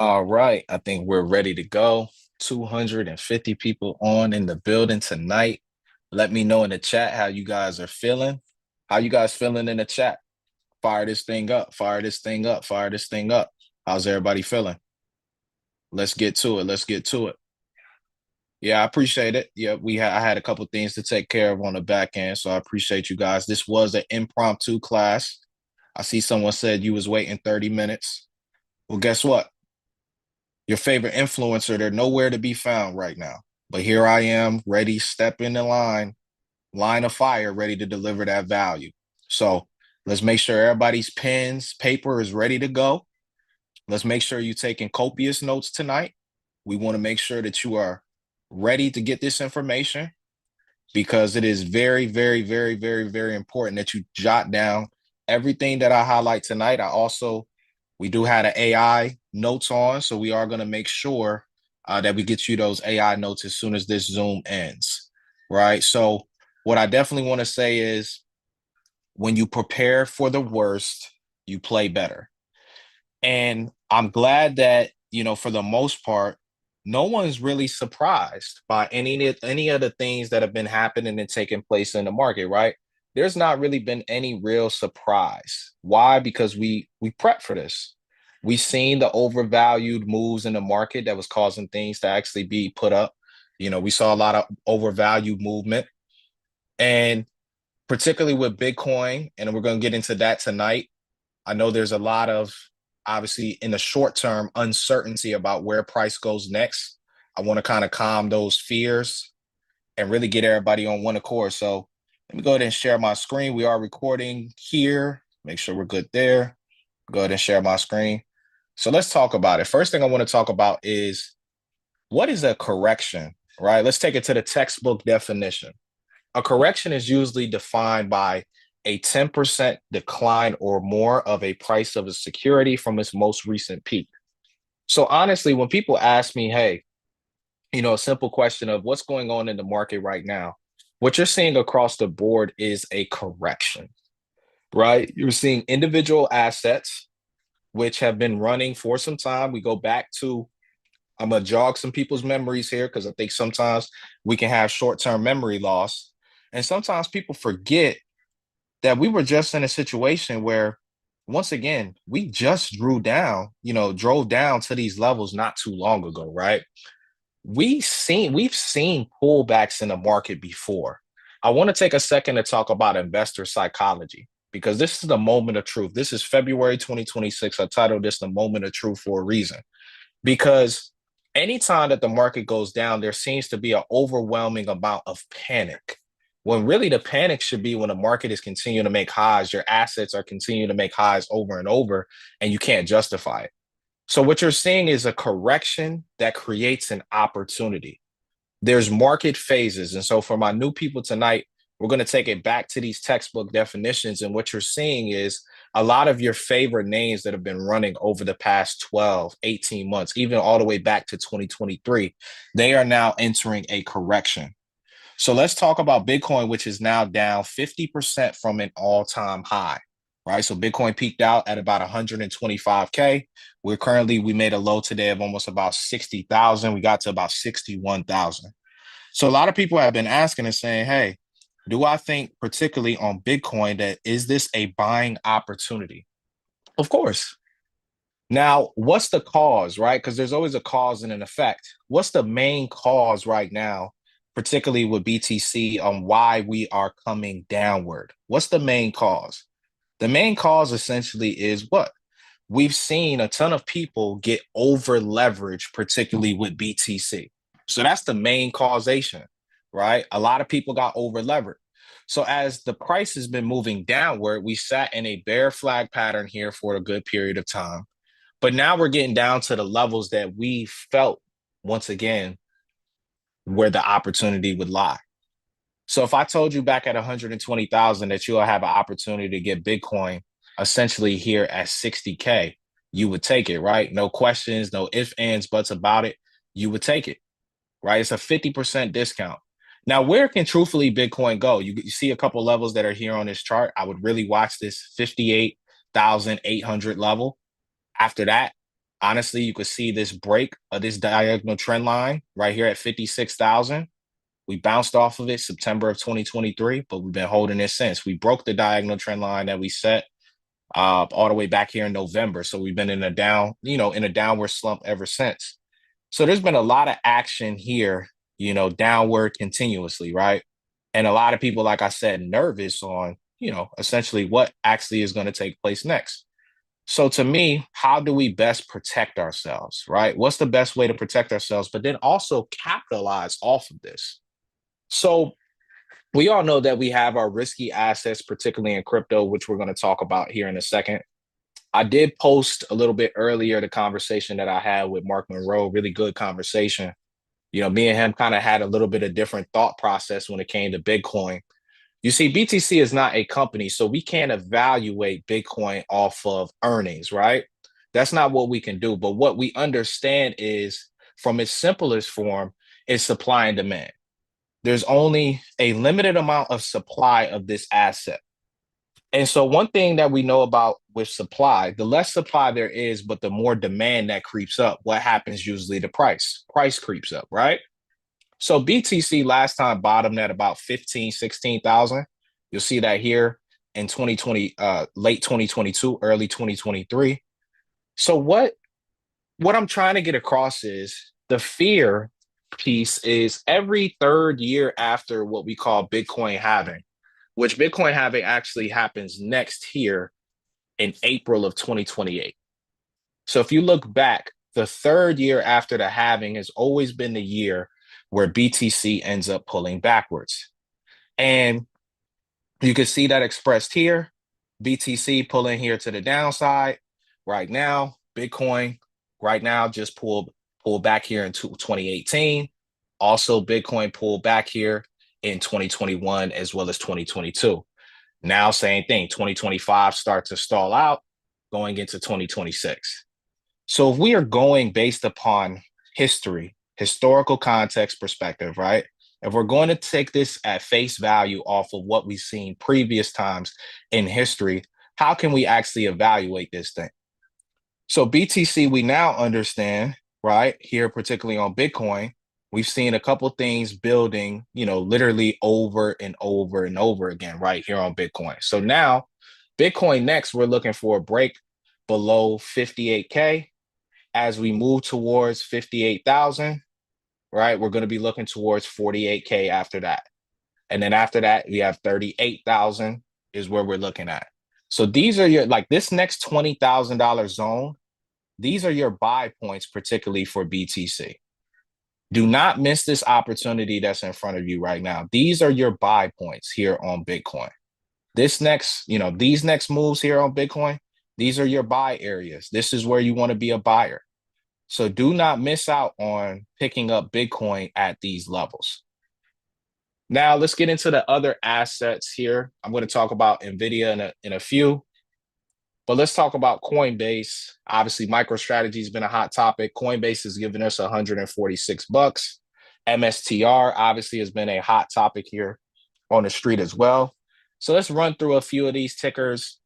All right, I think we're ready to go. 250 people on in the building tonight. Let me know in the chat how you guys are feeling. How you guys feeling in the chat? Fire this thing up, fire this thing up, fire this thing up. How's everybody feeling? Let's get to it. Let's get to it. Yeah, I appreciate it. Yeah, I had a couple things to take care of on the back end, so I appreciate you guys. This was an impromptu class. I see someone said you was waiting 30 minutes. Well, guess what? Your favorite influencer, they're nowhere to be found right now. But here I am, ready, step in the line of fire, ready to deliver that value. So let's make sure everybody's pens, paper is ready to go. Let's make sure you're taking copious notes tonight. We want to make sure that you are ready to get this information because it is very, very, very, very, very important that you jot down everything that I highlight tonight. We do have an AI notes on, so we are going to make sure that we get you those AI notes as soon as this Zoom ends, right? So what I definitely want to say is when you prepare for the worst, you play better. And I'm glad that, for the most part, no one's really surprised by any of the things that have been happening and taking place in the market, right? There's not really been any real surprise. Why? Because we prep for this. We've seen the overvalued moves in the market that was causing things to actually be put up. We saw a lot of overvalued movement, and particularly with Bitcoin, and we're going to get into that tonight. I know there's a lot of, obviously, in the short term, uncertainty about where price goes next. I want to kind of calm those fears and really get everybody on one accord. So let me go ahead and share my screen. We are recording here. Make sure we're good there. Go ahead and share my screen. So let's talk about it. First thing I want to talk about is what is a correction, right? Let's take it to the textbook definition. A correction is usually defined by a 10% decline or more of a price of a security from its most recent peak. So honestly, when people ask me, hey, a simple question of what's going on in the market right now, what you're seeing across the board is a correction, right? You're seeing individual assets which have been running for some time. We go back to, I'm going to jog some people's memories here because I think sometimes we can have short-term memory loss. And sometimes people forget that we were just in a situation where, once again, we just drove down to these levels not too long ago, right? We've seen pullbacks in the market before. I want to take a second to talk about investor psychology because this is the moment of truth. This is February 2026. I titled this the moment of truth for a reason. Because anytime that the market goes down, there seems to be an overwhelming amount of panic. When really the panic should be when the market is continuing to make highs, your assets are continuing to make highs over and over, and you can't justify it. So what you're seeing is a correction that creates an opportunity. There's market phases. And so for my new people tonight, we're going to take it back to these textbook definitions. And what you're seeing is a lot of your favorite names that have been running over the past 12, 18 months, even all the way back to 2023, they are now entering a correction. So let's talk about Bitcoin, which is now down 50% from an all-time high, right? So Bitcoin peaked out at about 125K. We made a low today of almost about 60,000. We got to about 61,000. So a lot of people have been asking and saying, hey, do I think particularly on Bitcoin that is this a buying opportunity? Of course. Now, what's the cause, right? Because there's always a cause and an effect. What's the main cause right now, particularly with BTC, on why we are coming downward? What's the main cause? The main cause essentially is what? We've seen a ton of people get over leveraged, particularly with BTC. So that's the main causation, right? A lot of people got over leveraged. So as the price has been moving downward, we sat in a bear flag pattern here for a good period of time. But now we're getting down to the levels that we felt, once again, where the opportunity would lie. So if I told you back at 120,000 that you'll have an opportunity to get Bitcoin essentially here at 60K, you would take it, right? No questions, no ifs, ands, buts about it. You would take it, right? It's a 50% discount. Now, where can truthfully Bitcoin go? You see a couple levels that are here on this chart. I would really watch this 58,800 level. After that, Honestly, you could see this break of this diagonal trend line right here at 56,000. We bounced off of it September of 2023, but we've been holding it since. We broke the diagonal trend line that we set all the way back here in November. So we've been in a in a downward slump ever since. So there's been a lot of action here, downward continuously, right? And a lot of people, like I said, nervous on, essentially what actually is going to take place next. So to me, how do we best protect ourselves, right? What's the best way to protect ourselves, but then also capitalize off of this? So we all know that we have our risky assets, particularly in crypto, which we're going to talk about here in a second. I did post a little bit earlier the conversation that I had with Mark Monroe, really good conversation. Me and him kind of had a little bit of different thought process when it came to Bitcoin. You see, BTC is not a company, so we can't evaluate Bitcoin off of earnings, right? That's not what we can do. But what we understand is, from its simplest form, is supply and demand. There's only a limited amount of supply of this asset. And so one thing that we know about with supply, the less supply there is, but the more demand that creeps up, what happens usually? The price creeps up, right? So BTC last time bottomed at about 15, 16,000. You'll see that here in 2020, late 2022, early 2023. So what I'm trying to get across is the fear piece is every third year after what we call Bitcoin halving, which Bitcoin halving actually happens next here in April of 2028. So if you look back, the third year after the halving has always been the year where BTC ends up pulling backwards. And you can see that expressed here, BTC pulling here to the downside. Right now, Bitcoin right now just pulled back here in 2018. Also, Bitcoin pulled back here in 2021 as well as 2022. Now, same thing, 2025 starts to stall out going into 2026. So if we are going based upon history, historical context perspective, right? If we're going to take this at face value off of what we've seen previous times in history, how can we actually evaluate this thing? So BTC, we now understand, right? Here, particularly on Bitcoin, we've seen a couple things building, literally over and over and over again, right here on Bitcoin. So now, Bitcoin next, we're looking for a break below 58K. As we move towards 58,000, right, we're going to be looking towards 48K after that. And then after that, we have 38,000 is where we're looking at. So these are this next $20,000 zone, these are your buy points, particularly for BTC. Do not miss this opportunity that's in front of you right now. These are your buy points here on Bitcoin. These next moves here on Bitcoin, these are your buy areas. This is where you want to be a buyer. So do not miss out on picking up Bitcoin at these levels. Now let's get into the other assets here. I'm going to talk about NVIDIA in a few, but let's talk about Coinbase. Obviously, MicroStrategy has been a hot topic. Coinbase has given us $146. MSTR obviously has been a hot topic here on the street as well. So let's run through a few of these tickers,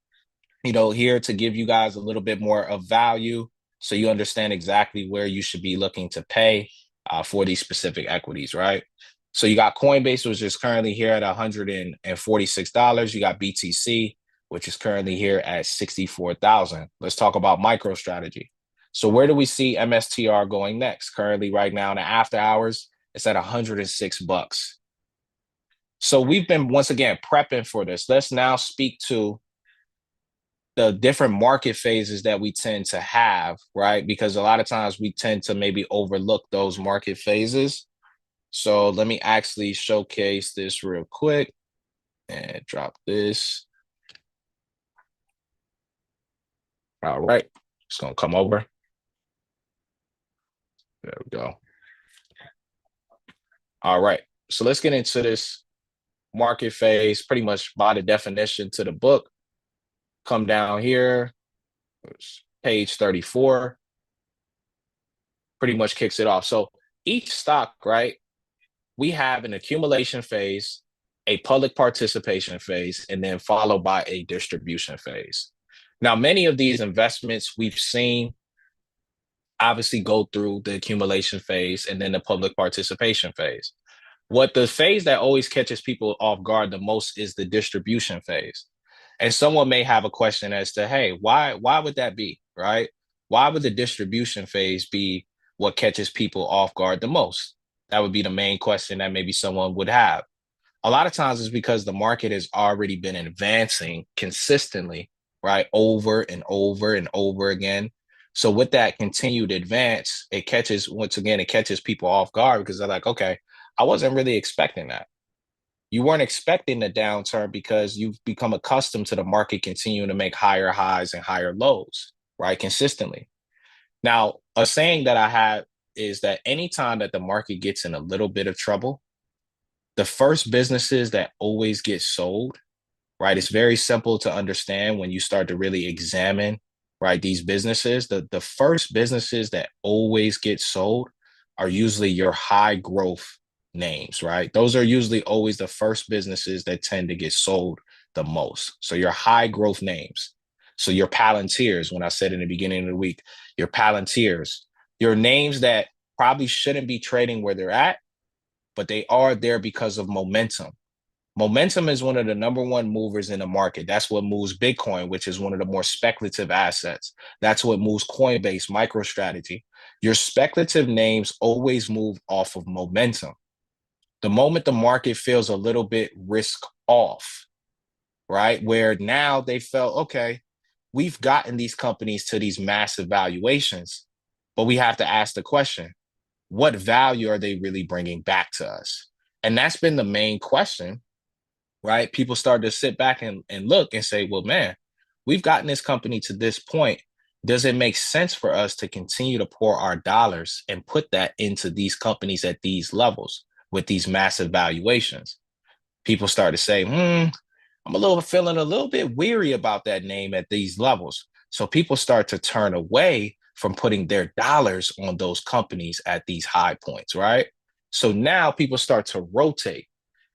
here to give you guys a little bit more of value so you understand exactly where you should be looking to pay for these specific equities, right? So you got Coinbase, which is currently here at $146. You got BTC, which is currently here at 64,000. Let's talk about MicroStrategy. So where do we see MSTR going next? Currently, right now in the after hours, it's at $106. So we've been, once again, prepping for this. Let's now speak to the different market phases that we tend to have, right? Because a lot of times we tend to maybe overlook those market phases. So let me actually showcase this real quick and drop this. All right, it's gonna come over. There we go. All right, so let's get into this market phase pretty much by the definition to the book. Come down here, page 34, pretty much kicks it off. So each stock, right, we have an accumulation phase, a public participation phase, and then followed by a distribution phase. Now, many of these investments we've seen obviously go through the accumulation phase and then the public participation phase. What the phase that always catches people off guard the most is the distribution phase. And someone may have a question as to, hey, why would that be, right? Why would the distribution phase be what catches people off guard the most? That would be the main question that maybe someone would have. A lot of times it's because the market has already been advancing consistently, right? Over and over and over again. So with that continued advance, it catches, once again, it catches people off guard because they're like, okay, I wasn't really expecting that. You weren't expecting the downturn because you've become accustomed to the market continuing to make higher highs and higher lows, right? Consistently. Now, a saying that I have is that anytime that the market gets in a little bit of trouble, the first businesses that always get sold, right? It's very simple to understand when you start to really examine, right, these businesses. The first businesses that always get sold are usually your high growth names, right? Those are usually always the first businesses that tend to get sold the most. So your high growth names. So your Palantirs, when I said in the beginning of the week, your Palantirs, your names that probably shouldn't be trading where they're at, but they are there because of momentum. Momentum is one of the number one movers in the market. That's what moves Bitcoin, which is one of the more speculative assets. That's what moves Coinbase, MicroStrategy. Your speculative names always move off of momentum. The moment the market feels a little bit risk off, right? Where now they felt, okay, we've gotten these companies to these massive valuations, but we have to ask the question, what value are they really bringing back to us? And that's been the main question, right? People start to sit back and look and say, well, man, we've gotten this company to this point. Does it make sense for us to continue to pour our dollars and put that into these companies at these levels with these massive valuations? People start to say, I'm feeling a little bit weary about that name at these levels. So people start to turn away from putting their dollars on those companies at these high points, right? So now people start to rotate.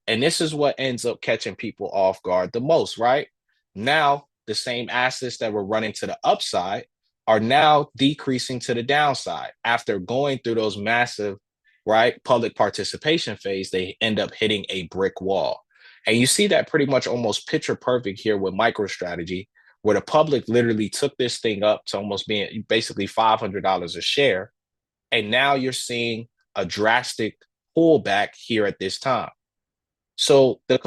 And this is what ends up catching people off guard the most, right? Now, the same assets that were running to the upside are now decreasing to the downside. After going through those massive, right, public participation phase, they end up hitting a brick wall. And you see that pretty much almost picture perfect here with MicroStrategy, where the public literally took this thing up to almost being basically $500 a share. And now you're seeing a drastic pullback here at this time. So the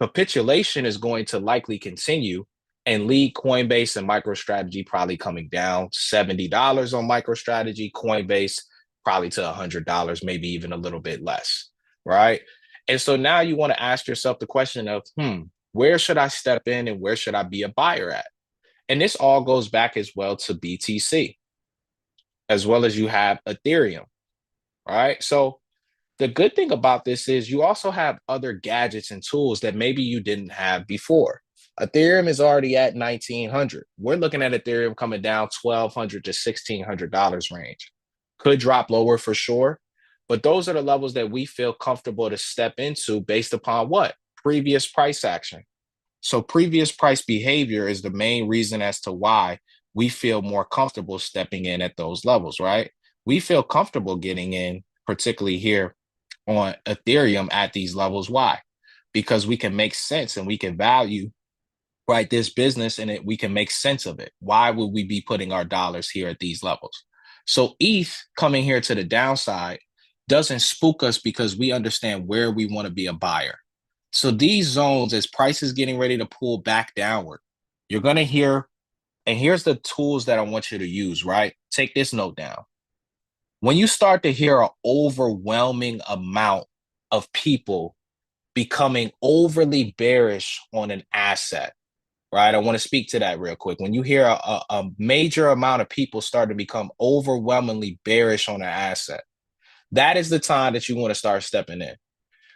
capitulation is going to likely continue and lead Coinbase and MicroStrategy probably coming down $70 on MicroStrategy, Coinbase probably to $100, maybe even a little bit less, right? And so now you want to ask yourself the question of, where should I step in and where should I be a buyer at? And this all goes back as well to BTC, as well as you have Ethereum, right? So the good thing about this is you also have other gadgets and tools that maybe you didn't have before. Ethereum is already at 1900. We're looking at Ethereum coming down $1,200 to $1,600 range. Could drop lower for sure, but those are the levels that we feel comfortable to step into based upon what? Previous price action. So previous price behavior is the main reason as to why we feel more comfortable stepping in at those levels, right? We feel comfortable getting in, particularly here on Ethereum at these levels. Why? Because we can make sense and we can value, right, this business and we can make sense of it. Why would we be putting our dollars here at these levels? So ETH coming here to the downside doesn't spook us because we understand where we want to be a buyer. So these zones, as prices getting ready to pull back downward, you're going to hear, and here's the tools that I want you to use, right? Take this note down. When you start to hear an overwhelming amount of people becoming overly bearish on an asset, right? I want to speak to that real quick. When you hear a major amount of people start to become overwhelmingly bearish on an asset, that is the time that you want to start stepping in.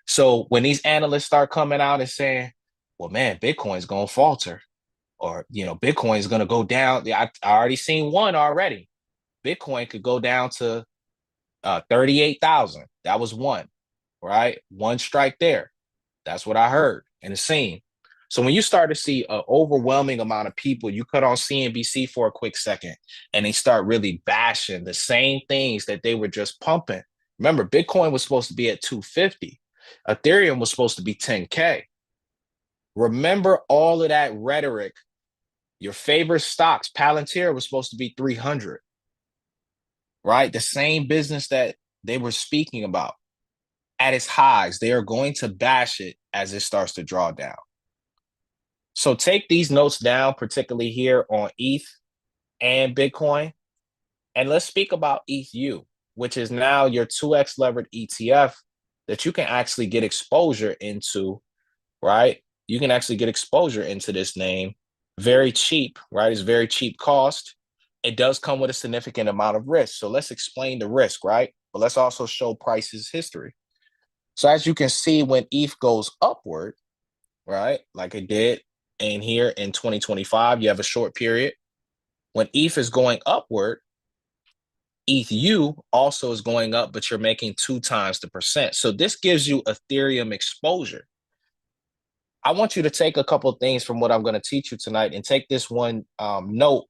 So when these analysts start coming out and saying, well, man, Bitcoin's going to falter, or, Bitcoin's going to go down. I already seen one already. Bitcoin could go down to 38,000. That was one, right? One strike there. That's what I heard and seen. So when you start to see an overwhelming amount of people, you cut on CNBC for a quick second and they start really bashing the same things that they were just pumping. Remember, Bitcoin was supposed to be at 250. Ethereum was supposed to be 10K. Remember all of that rhetoric. Your favorite stocks, Palantir was supposed to be 300, right? The same business that they were speaking about at its highs. They are going to bash it as it starts to draw down. So take these notes down, particularly here on ETH and Bitcoin. And let's speak about ETHU, which is now your 2x levered ETF that you can actually get exposure into, right? You can actually get exposure into this name very cheap, right? It's very cheap cost. It does come with a significant amount of risk. So let's explain the risk, right? But let's also show prices history. So as you can see, when ETH goes upward, right, like it did in here in 2025, you have a short period. When ETH is going upward, ETHU also is going up, but you're making 2 times the percent. So this gives you Ethereum exposure. I want you to take a couple of things from what I'm going to teach you tonight and take this one note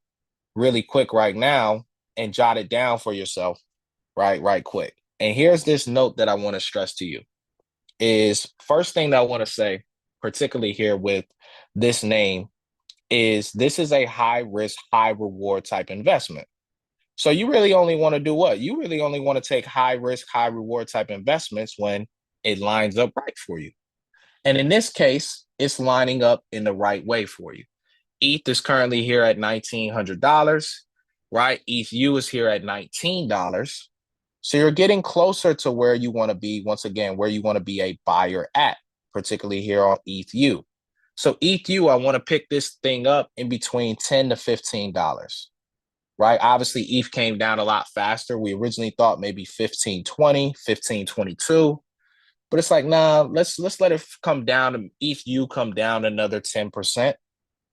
really quick right now and jot it down for yourself, right quick. And here's this note that I want to stress to you is first thing that I want to say, particularly here with this name, is this is a high risk, high reward type investment. So you really only want to do what? You really only want to take high risk, high reward type investments when it lines up right for you. And in this case, it's lining up in the right way for you. ETH is currently here at $1,900, right? ETHU is here at $19. So you're getting closer to where you want to be, once again, where you want to be a buyer at, particularly here on ETHU. So ETHU, I want to pick this thing up in between $10 to $15, right? Obviously, ETH came down a lot faster. We originally thought maybe 15.20, 15.22. But it's like, nah, let's let it come down. ETHU come down another 10%.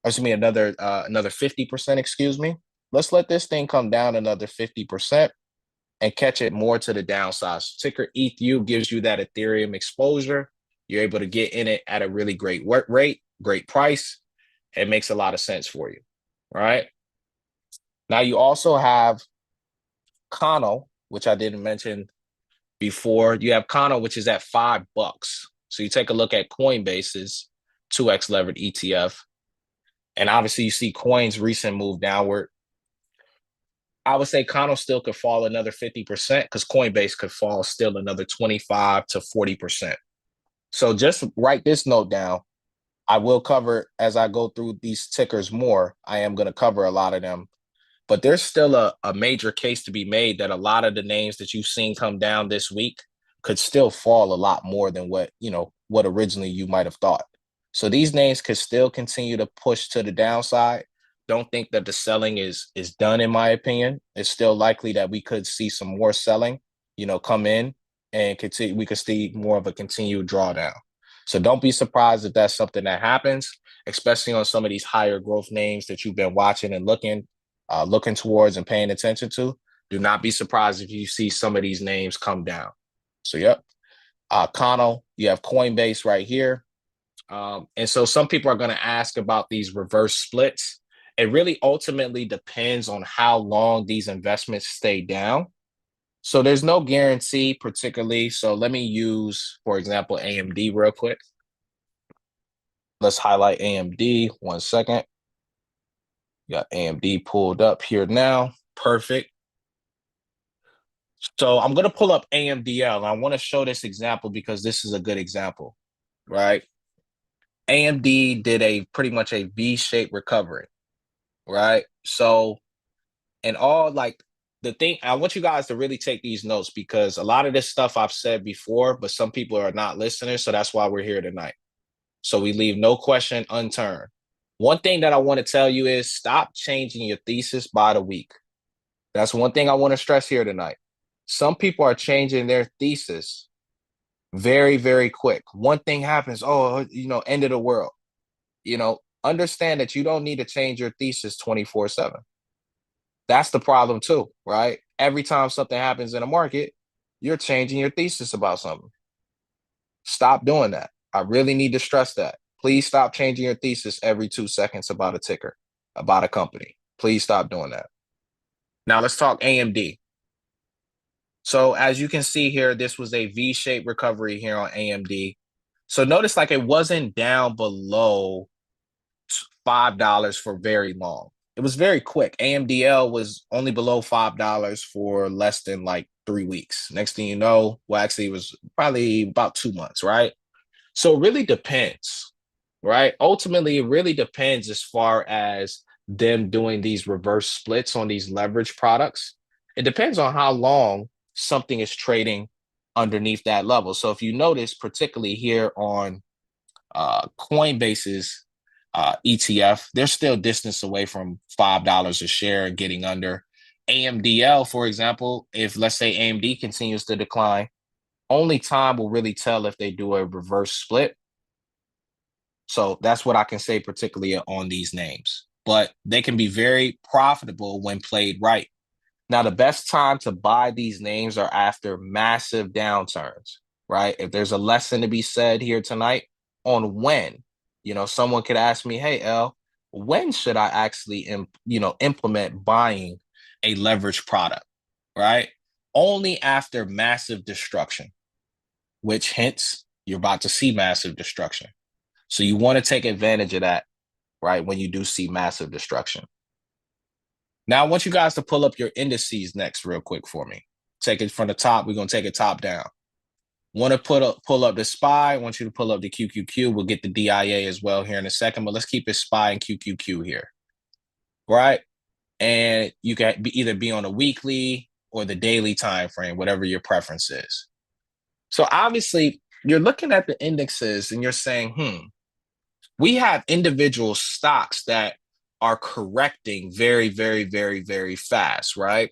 Excuse me, another 50%, excuse me. Let's let this thing come down another 50% and catch it more to the downside. So ticker ETHU gives you that Ethereum exposure. You're able to get in it at a really great work rate, great price. It makes a lot of sense for you. All right. Now you also have Kano, which I didn't mention before. You have Kano, which is at $5. So you take a look at Coinbase's 2x levered ETF. And obviously you see Coin's recent move downward. I would say Kano still could fall another 50% because Coinbase could fall still another 25 to 40%. So just write this note down. I will cover as I go through these tickers more. I am going to cover a lot of them. But there's still a major case to be made that a lot of the names that you've seen come down this week could still fall a lot more than what originally you might have thought. So these names could still continue to push to the downside. Don't think that the selling is done, in my opinion. It's still likely that we could see some more selling, come in and continue. We could see more of a continued drawdown. So don't be surprised if that's something that happens, especially on some of these higher growth names that you've been watching and looking towards and paying attention to. Do not be surprised if you see some of these names come down. So, yep. Kano, you have Coinbase right here. And so some people are going to ask about these reverse splits. It really ultimately depends on how long these investments stay down. So there's no guarantee particularly. So let me use, for example, AMD real quick. Let's highlight AMD 1 second. Got AMD pulled up here now. Perfect. So I'm going to pull up AMDL. And I want to show this example because this is a good example, right? AMD did pretty much a V-shaped recovery, right? So, and all the thing, I want you guys to really take these notes because a lot of this stuff I've said before, but some people are not listeners. So that's why we're here tonight. So we leave no question unturned. One thing that I want to tell you is stop changing your thesis by the week. That's one thing I want to stress here tonight. Some people are changing their thesis very, very quick. One thing happens, end of the world. Understand that you don't need to change your thesis 24/7. That's the problem too, right? Every time something happens in a market, you're changing your thesis about something. Stop doing that. I really need to stress that. Please stop changing your thesis every 2 seconds about a ticker, about a company. Please stop doing that. Now let's talk AMD. So as you can see here, this was a V-shaped recovery here on AMD. So notice like it wasn't down below $5 for very long. It was very quick. AMDL was only below $5 for less than like 3 weeks. Next thing you know, well, actually it was probably about 2 months, right? So it really depends, right? Ultimately, it really depends as far as them doing these reverse splits on these leverage products. It depends on how long something is trading underneath that level. So if you notice, particularly here on Coinbase's ETF, they're still distance away from $5 a share and getting under. AMDL, for example, if let's say AMD continues to decline, only time will really tell if they do a reverse split. So that's what I can say, particularly on these names. But they can be very profitable when played right. Now, the best time to buy these names are after massive downturns, right? If there's a lesson to be said here tonight on when, someone could ask me, hey, L, when should I actually, implement buying a leverage product, right? Only after massive destruction, which hints you're about to see massive destruction. So you want to take advantage of that, right? When you do see massive destruction. Now, I want you guys to pull up your indices next real quick for me. Take it from the top. We're going to take it top down. Want to pull up the SPY. I want you to pull up the QQQ. We'll get the DIA as well here in a second, but let's keep it SPY and QQQ here, right? And you can either be on a weekly or the daily time frame, whatever your preference is. So obviously, you're looking at the indexes and you're saying, we have individual stocks that are correcting very, very, very, very fast, right?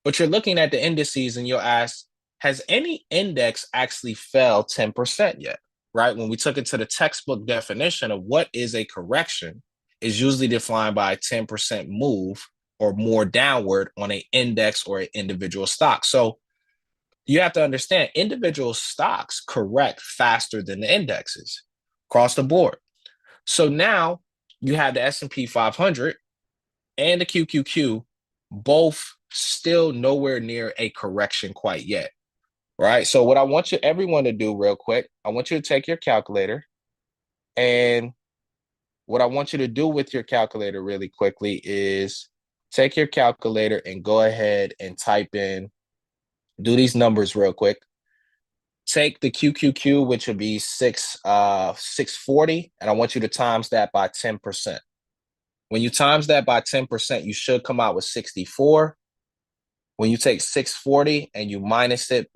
But you're looking at the indices and you'll ask, has any index actually fell 10% yet, right? When we took it to the textbook definition of what is a correction, is usually defined by a 10% move or more downward on an index or an individual stock. So you have to understand individual stocks correct faster than the indexes across the board. So now you have the S&P 500 and the QQQ, both still nowhere near a correction quite yet, right? So what I want everyone to do real quick, I want you to take your calculator, and what I want you to do with your calculator really quickly is take your calculator and go ahead and type in, do these numbers real quick. Take the QQQ, which would be 640, and I want you to times that by 10%. When you times that by 10%, you should come out with 64. When you take 640 and you minus it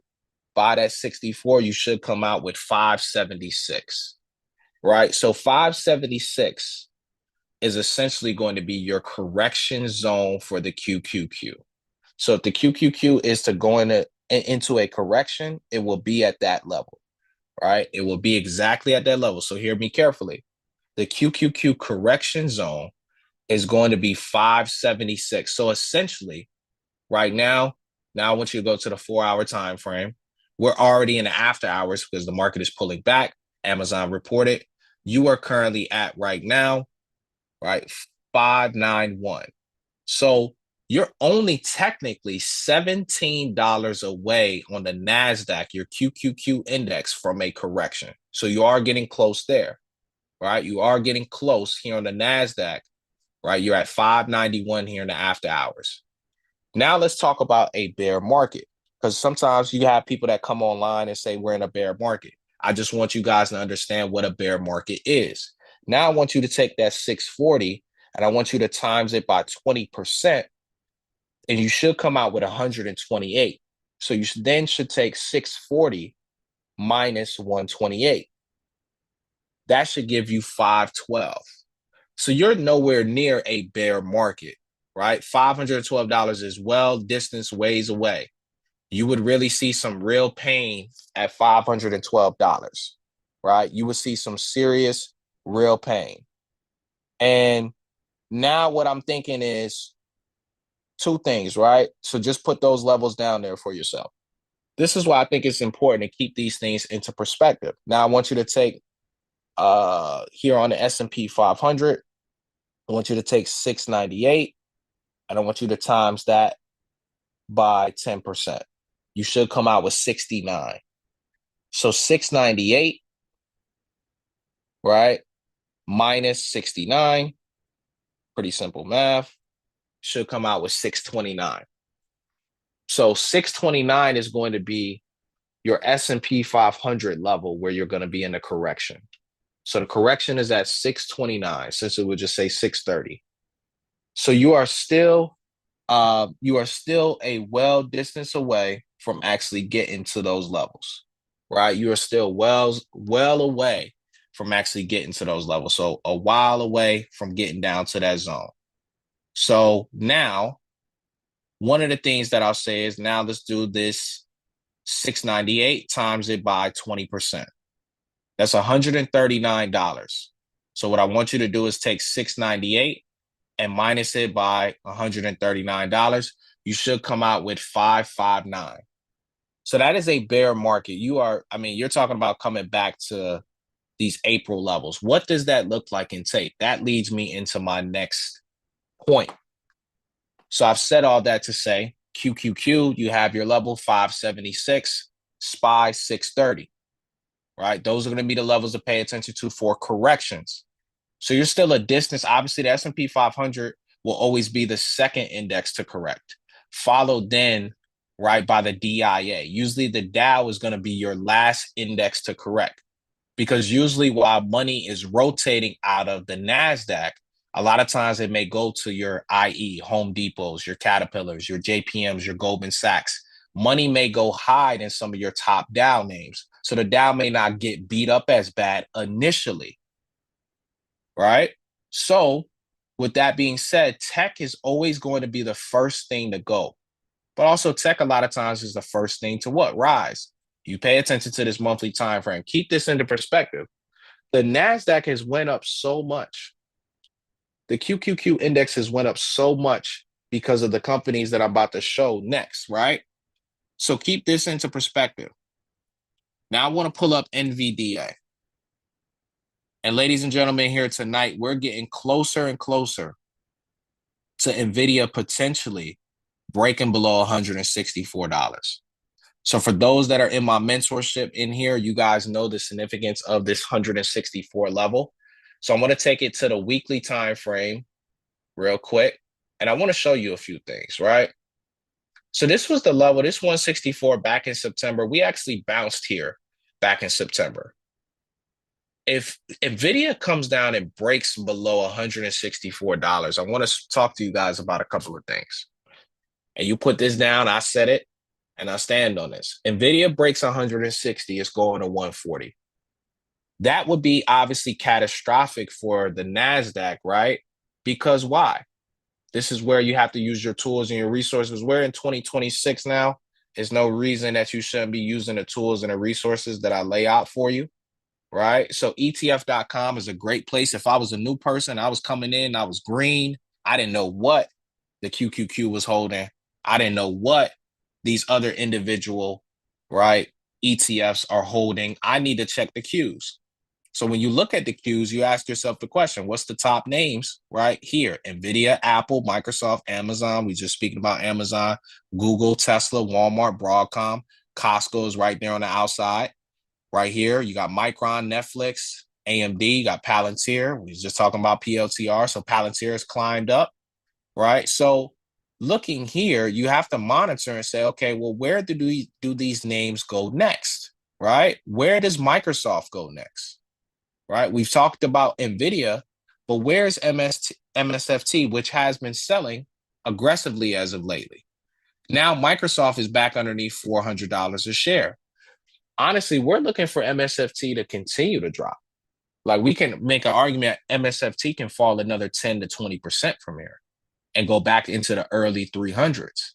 by that 64, you should come out with 576, right? So 576 is essentially going to be your correction zone for the QQQ. So if the QQQ is to go into a correction, it will be at that level, right? It will be exactly at that level. So hear me carefully. The QQQ correction zone is going to be 576. So essentially, right now I want you to go to the 4-hour time frame. We're already in the after hours because the market is pulling back. Amazon reported. You are currently at right now, right, 591. So you're only technically $17 away on the NASDAQ, your QQQ index, from a correction. So you are getting close there, right? You are getting close here on the NASDAQ, right? You're at 591 here in the after hours. Now let's talk about a bear market, because sometimes you have people that come online and say we're in a bear market. I just want you guys to understand what a bear market is. Now I want you to take that 640 and I want you to times it by 20%, and you should come out with 128. So you then should take 640 minus 128. That should give you 512. So you're nowhere near a bear market, right? $512 is well distance ways away. You would really see some real pain at $512, right? You would see some serious, real pain. And now what I'm thinking is two things, right? So just put those levels down there for yourself. This is why I think it's important to keep these things into perspective. Now I want you to take here on the S&P 500, I want you to take 698, and I want you to times that by 10%. You should come out with 69. So 698, right, minus 69, pretty simple math, should come out with 629. So 629 is going to be your S&P 500 level where you're going to be in the correction. So the correction is at 629, since it would just say 630. So you are still a well distance away from actually getting to those levels, right? You are still well away from actually getting to those levels. So a while away from getting down to that zone. So now, one of the things that I'll say is, now let's do this 698 times it by 20%. That's $139. So what I want you to do is take 698 and minus it by $139. You should come out with 559. So that is a bear market. You're talking about coming back to these April levels. What does that look like in tape? That leads me into my next point. So I've said all that to say, QQQ, you have your level 576, SPY 630, right? Those are going to be the levels to pay attention to for corrections. So you're still a distance. Obviously, the S&P 500 will always be the second index to correct, followed then, right, by the DIA. Usually the Dow is going to be your last index to correct, because usually while money is rotating out of the NASDAQ, a lot of times it may go to your IE, Home Depots, your Caterpillars, your JPMs, your Goldman Sachs. Money may go hide in some of your top Dow names. So the Dow may not get beat up as bad initially, right? So with that being said, tech is always going to be the first thing to go. But also tech a lot of times is the first thing to what? Rise. You pay attention to this monthly time frame. Keep this into perspective. The NASDAQ has went up so much. The QQQ index has went up so much because of the companies that I'm about to show next, right? So keep this into perspective. Now I want to pull up NVDA. And ladies and gentlemen, here tonight, we're getting closer and closer to NVIDIA potentially breaking below $164. So for those that are in my mentorship in here, you guys know the significance of this 164 level. So I'm going to take it to the weekly time frame real quick. And I want to show you a few things, right? So this was the level, this 164 back in September. We actually bounced here back in September. If NVIDIA comes down and breaks below $164, I want to talk to you guys about a couple of things. And you put this down, I said it, and I stand on this. NVIDIA breaks 160, it's going to 140. That would be obviously catastrophic for the NASDAQ, right? Because why? This is where you have to use your tools and your resources. We're in 2026 now. There's no reason that you shouldn't be using the tools and the resources that I lay out for you, right? So ETF.com is a great place. If I was a new person, I was coming in, I was green. I didn't know what the QQQ was holding. I didn't know what these other individual, right, ETFs are holding. I need to check the Qs. So when you look at the Qs, you ask yourself the question, what's the top names right here? NVIDIA, Apple, Microsoft, Amazon. We just speaking about Amazon, Google, Tesla, Walmart, Broadcom. Costco is right there on the outside. Right here, you got Micron, Netflix, AMD, you got Palantir. We was just talking about PLTR. So Palantir has climbed up, right? So looking here, you have to monitor and say, okay, well, where do these names go next, right? Where does Microsoft go next? Right? We've talked about NVIDIA, but where's MSFT, which has been selling aggressively as of lately? Now Microsoft is back underneath $400 a share. Honestly, we're looking for MSFT to continue to drop. Like, we can make an argument MSFT can fall another 10 to 20% from here and go back into the early 300s,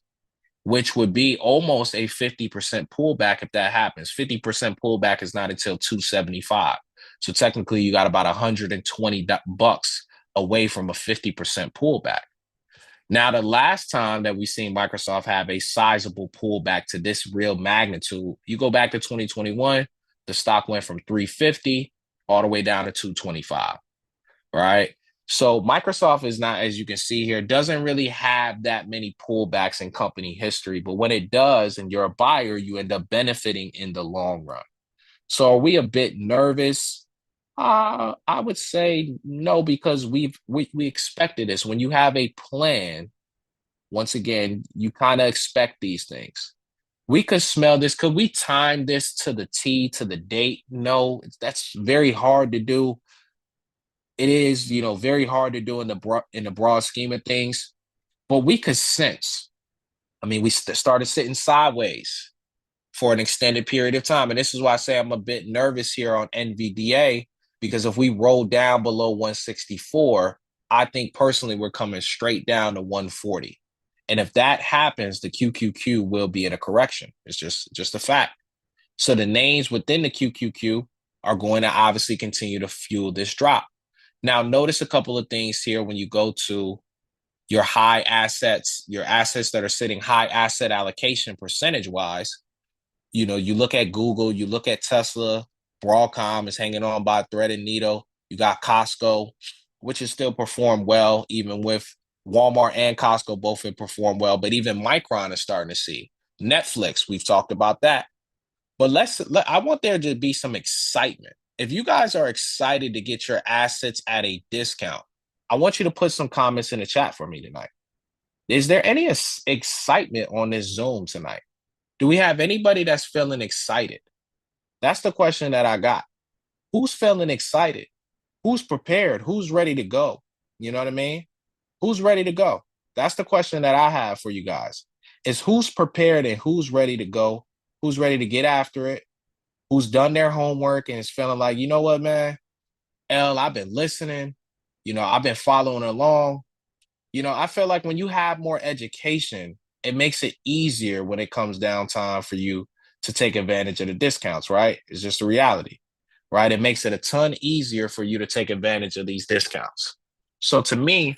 which would be almost a 50% pullback if that happens. 50% pullback is not until 275. So technically, you got about $120 away from a 50% pullback. Now, the last time that we've seen Microsoft have a sizable pullback to this real magnitude, you go back to 2021, the stock went from 350 all the way down to 225, right? So Microsoft is not, as you can see here, doesn't really have that many pullbacks in company history. But when it does, and you're a buyer, you end up benefiting in the long run. So are we a bit nervous? I would say no, because we expected this. When you have a plan, once again, you kind of expect these things. We could smell this. Could we time this to the T, to the date? No, that's very hard to do. It is, very hard to do in the broad scheme of things. But we could sense. I mean, we started sitting sideways for an extended period of time. And this is why I say I'm a bit nervous here on NVDA, because if we roll down below 164, I think personally we're coming straight down to 140. And if that happens, the QQQ will be in a correction. It's just a fact. So the names within the QQQ are going to obviously continue to fuel this drop. Now, notice a couple of things here when you go to your high assets, your assets that are sitting high asset allocation percentage wise. You look at Google, you look at Tesla, Broadcom is hanging on by a thread and needle. You got Costco, which has still performed well, even with Walmart and Costco both have performed well. But even Micron is starting to see. Netflix, we've talked about that. But I want there to be some excitement. If you guys are excited to get your assets at a discount, I want you to put some comments in the chat for me tonight. Is there any excitement on this Zoom tonight? Do we have anybody that's feeling excited? That's the question that I got. Who's feeling excited? Who's prepared? Who's ready to go? You know what I mean? Who's ready to go? That's the question that I have for you guys. Is who's prepared and who's ready to go? Who's ready to get after it? Who's done their homework and is feeling like, you know what, man? I've been listening. I've been following along. I feel like when you have more education, it makes it easier when it comes down time for you to take advantage of the discounts, right? It's just a reality, right? It makes it a ton easier for you to take advantage of these discounts. So to me,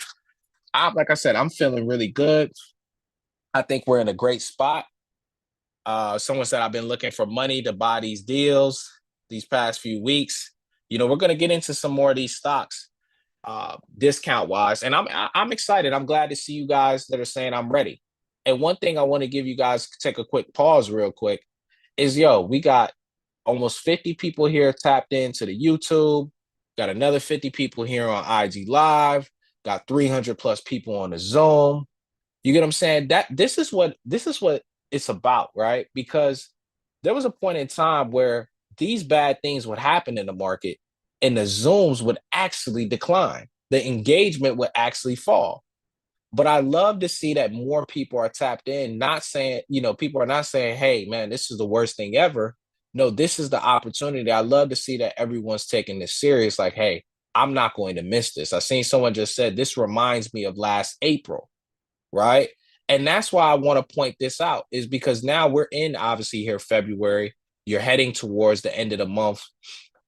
like I said, I'm feeling really good. I think we're in a great spot. Someone said I've been looking for money to buy these deals these past few weeks. We're going to get into some more of these stocks discount wise, and I'm excited. I'm glad to see you guys that are saying I'm ready. And one thing I want to give you guys, take a quick pause real quick, is we got almost 50 people here tapped into the YouTube, got another 50 people here on IG Live, got 300 plus people on the Zoom. You get what I'm saying? That this is what it's about, right? Because there was a point in time where these bad things would happen in the market and the Zooms would actually decline. The engagement would actually fall. But I love to see that more people are tapped in, not saying, people are not saying, hey, man, this is the worst thing ever. No, this is the opportunity. I love to see that everyone's taking this serious. Like, hey, I'm not going to miss this. I seen someone just said, this reminds me of last April, right? And that's why I want to point this out, is because now we're in, obviously, here February. You're heading towards the end of the month.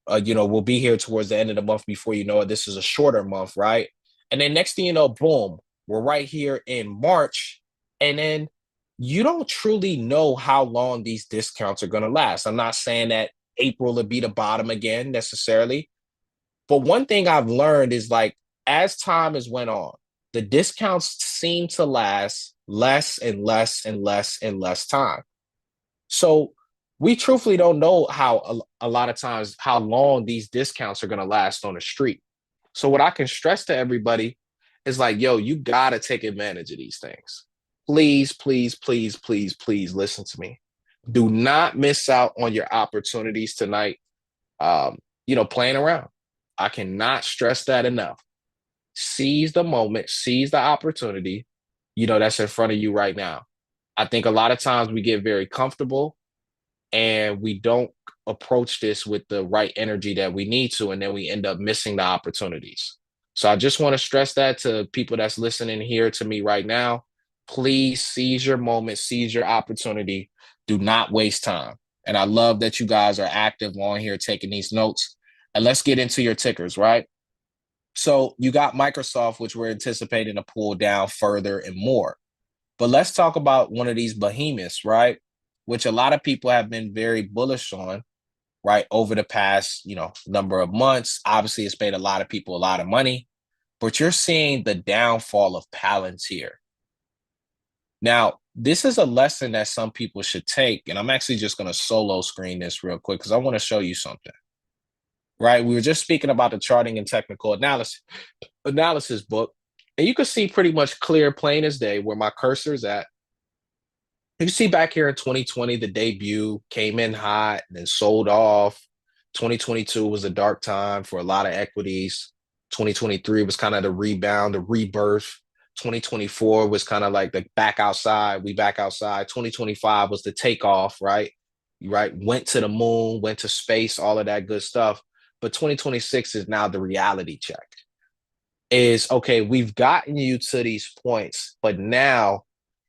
We'll be here towards the end of the month before you know it. This is a shorter month, right? And then next thing you know, boom, we're right here in March. And then you don't truly know how long these discounts are going to last. I'm not saying that April will be the bottom again necessarily. But one thing I've learned is, like, as time has went on, the discounts seem to last less and less and less and less time. So we truthfully don't know how a lot of times how long these discounts are going to last on the street. So what I can stress to everybody is, like, you got to take advantage of these things. Please, please, please, please, please listen to me. Do not miss out on your opportunities tonight. Playing around. I cannot stress that enough. Seize the moment, seize the opportunity, that's in front of you right now. I think a lot of times we get very comfortable and we don't approach this with the right energy that we need to, and then we end up missing the opportunities. So I just want to stress that to people that's listening here to me right now. Please seize your moment, seize your opportunity. Do not waste time. And I love that you guys are active on here taking these notes. And let's get into your tickers, right? So you got Microsoft, which we're anticipating to pull down further and more. But let's talk about one of these behemoths, right? Which a lot of people have been very bullish on. right? Over the past, number of months. Obviously, it's made a lot of people a lot of money, but you're seeing the downfall of Palantir. Now, this is a lesson that some people should take, and I'm actually just going to solo screen this real quick because I want to show you something, right? We were just speaking about the charting and technical analysis book, and you can see pretty much clear, plain as day, where my cursor is at. You see back here in 2020, the debut came in hot and then sold off. 2022 was a dark time for a lot of equities. 2023 was kind of the rebound, the rebirth. 2024 was kind of like the back outside. We back outside. 2025 was the takeoff, right? Right. Went to the moon, went to space, all of that good stuff. But 2026 is now the reality check. Is okay, we've gotten you to these points, but now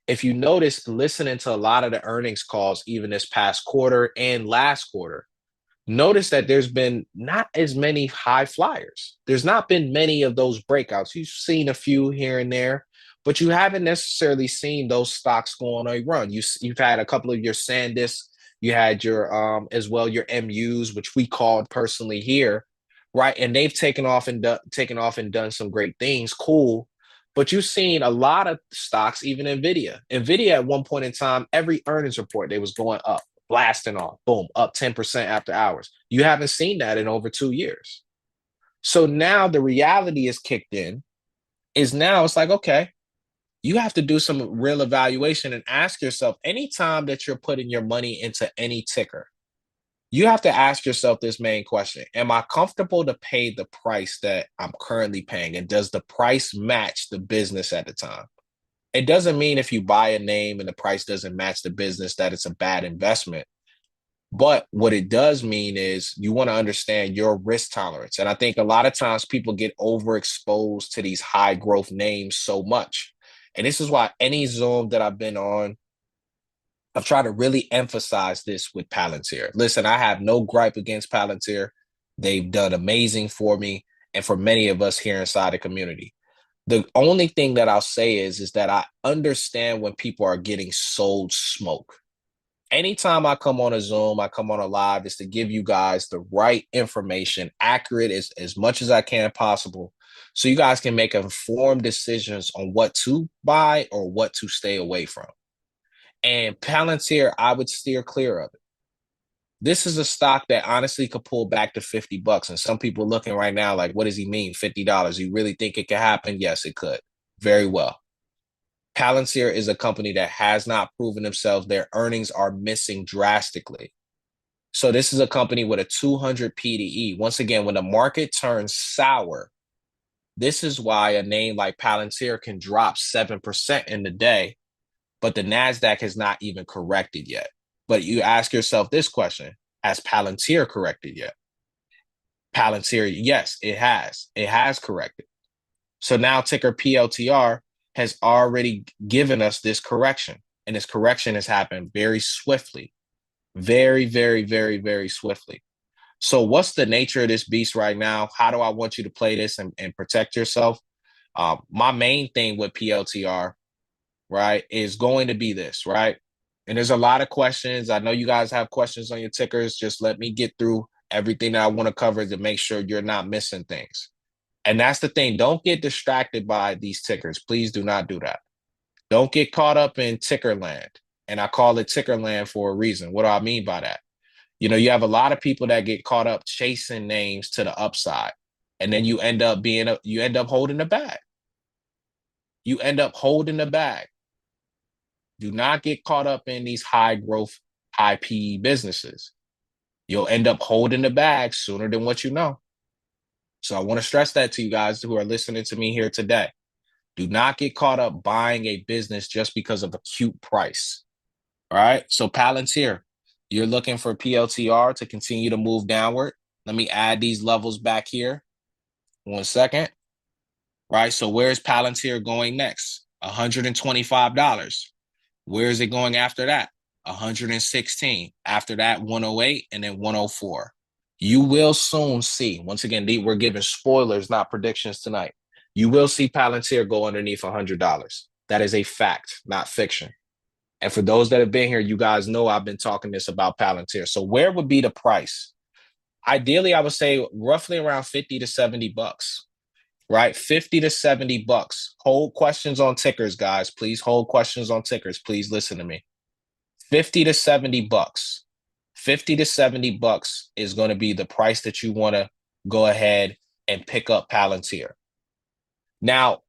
if you notice, listening to a lot of the earnings calls, even this past quarter and last quarter, notice that there's been not as many high flyers. There's not been many of those breakouts. You've seen a few here and there, but you haven't necessarily seen those stocks go on a run. You've had a couple of your Sandis, you had your as well your MUs, which we called personally here, right? And they've taken off and done some great things. Cool. But you've seen a lot of stocks, even Nvidia. Nvidia at one point in time, every earnings report, they was going up, blasting off, boom, up 10% after hours. You haven't seen that in over 2 years. So now the reality is kicked in, is now it's like, okay, you have to do some real evaluation and ask yourself, anytime that you're putting your money into any ticker, you have to ask yourself this main question. Am I comfortable to pay the price that I'm currently paying? And does the price match the business at the time? It doesn't mean if you buy a name and the price doesn't match the business that it's a bad investment. But what it does mean is you want to understand your risk tolerance. And I think a lot of times people get overexposed to these high growth names so much. And this is why any Zoom that I've been on, I've tried to really emphasize this with Palantir. Listen, I have no gripe against Palantir. They've done amazing for me and for many of us here inside the community. The only thing that I'll say is that I understand when people are getting sold smoke. Anytime I come on a Zoom, I come on a live, is to give you guys the right information, accurate as much as I can possible, so you guys can make informed decisions on what to buy or what to stay away from. And Palantir, I would steer clear of it. This is a stock that honestly could pull back to $50. And some people looking right now like, what does he mean, $50? You really think it could happen? Yes, it could. Very well. Palantir is a company that has not proven themselves. Their earnings are missing drastically. So this is a company with a 200 PDE. Once again, when the market turns sour, this is why a name like Palantir can drop 7% in the day, but the NASDAQ has not even corrected yet. But you ask yourself this question, has Palantir corrected yet? Palantir, yes, it has. It has corrected. So now ticker PLTR has already given us this correction. And this correction has happened very swiftly. Very, very, very, very swiftly. So what's the nature of this beast right now? How do I want you to play this and protect yourself? My main thing with PLTR, right, is going to be this, right? And there's a lot of questions. I know you guys have questions on your tickers. Just let me get through everything that I want to cover to make sure you're not missing things. And that's the thing. Don't get distracted by these tickers. Please do not do that. Don't get caught up in ticker land. And I call it ticker land for a reason. What do I mean by that? You have a lot of people that get caught up chasing names to the upside. And then you end up holding the bag. You end up holding the bag. Do not get caught up in these high growth, high PE businesses. You'll end up holding the bag sooner than what you know. So I want to stress that to you guys who are listening to me here today. Do not get caught up buying a business just because of a cute price. All right. So Palantir, you're looking for PLTR to continue to move downward. Let me add these levels back here. 1 second. Right. So where's Palantir going next? $125. Where is it going after that? 116. After that, 108, and then 104. You will soon see. Once again, we're giving spoilers, not predictions tonight. You will see Palantir go underneath $100. That is a fact, not fiction. And for those that have been here, you guys know I've been talking this about Palantir. So where would be the price Ideally, I would say roughly around 50 to 70 bucks, right? 50 to 70 bucks. Hold questions on tickers, guys. Please hold questions on tickers. Please listen to me. 50 to 70 bucks. 50 to 70 bucks is going to be the price that you want to go ahead and pick up Palantir. Now,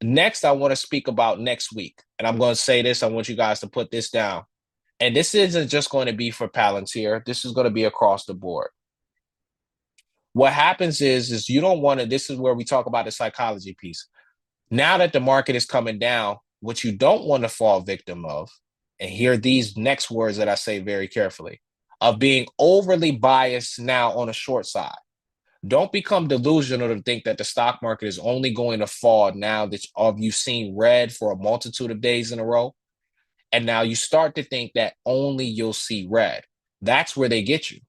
next, I want to speak about next week. And I'm going to say this. I want you guys to put this down. And this isn't just going to be for Palantir. This is going to be across the board. What happens is you don't want to, this is where we talk about the psychology piece. Now that the market is coming down, what you don't want to fall victim of, and hear these next words that I say very carefully, of being overly biased now on the short side. Don't become delusional to think that the stock market is only going to fall now that you've seen red for a multitude of days in a row. And now you start to think that only you'll see red. That's where they get you.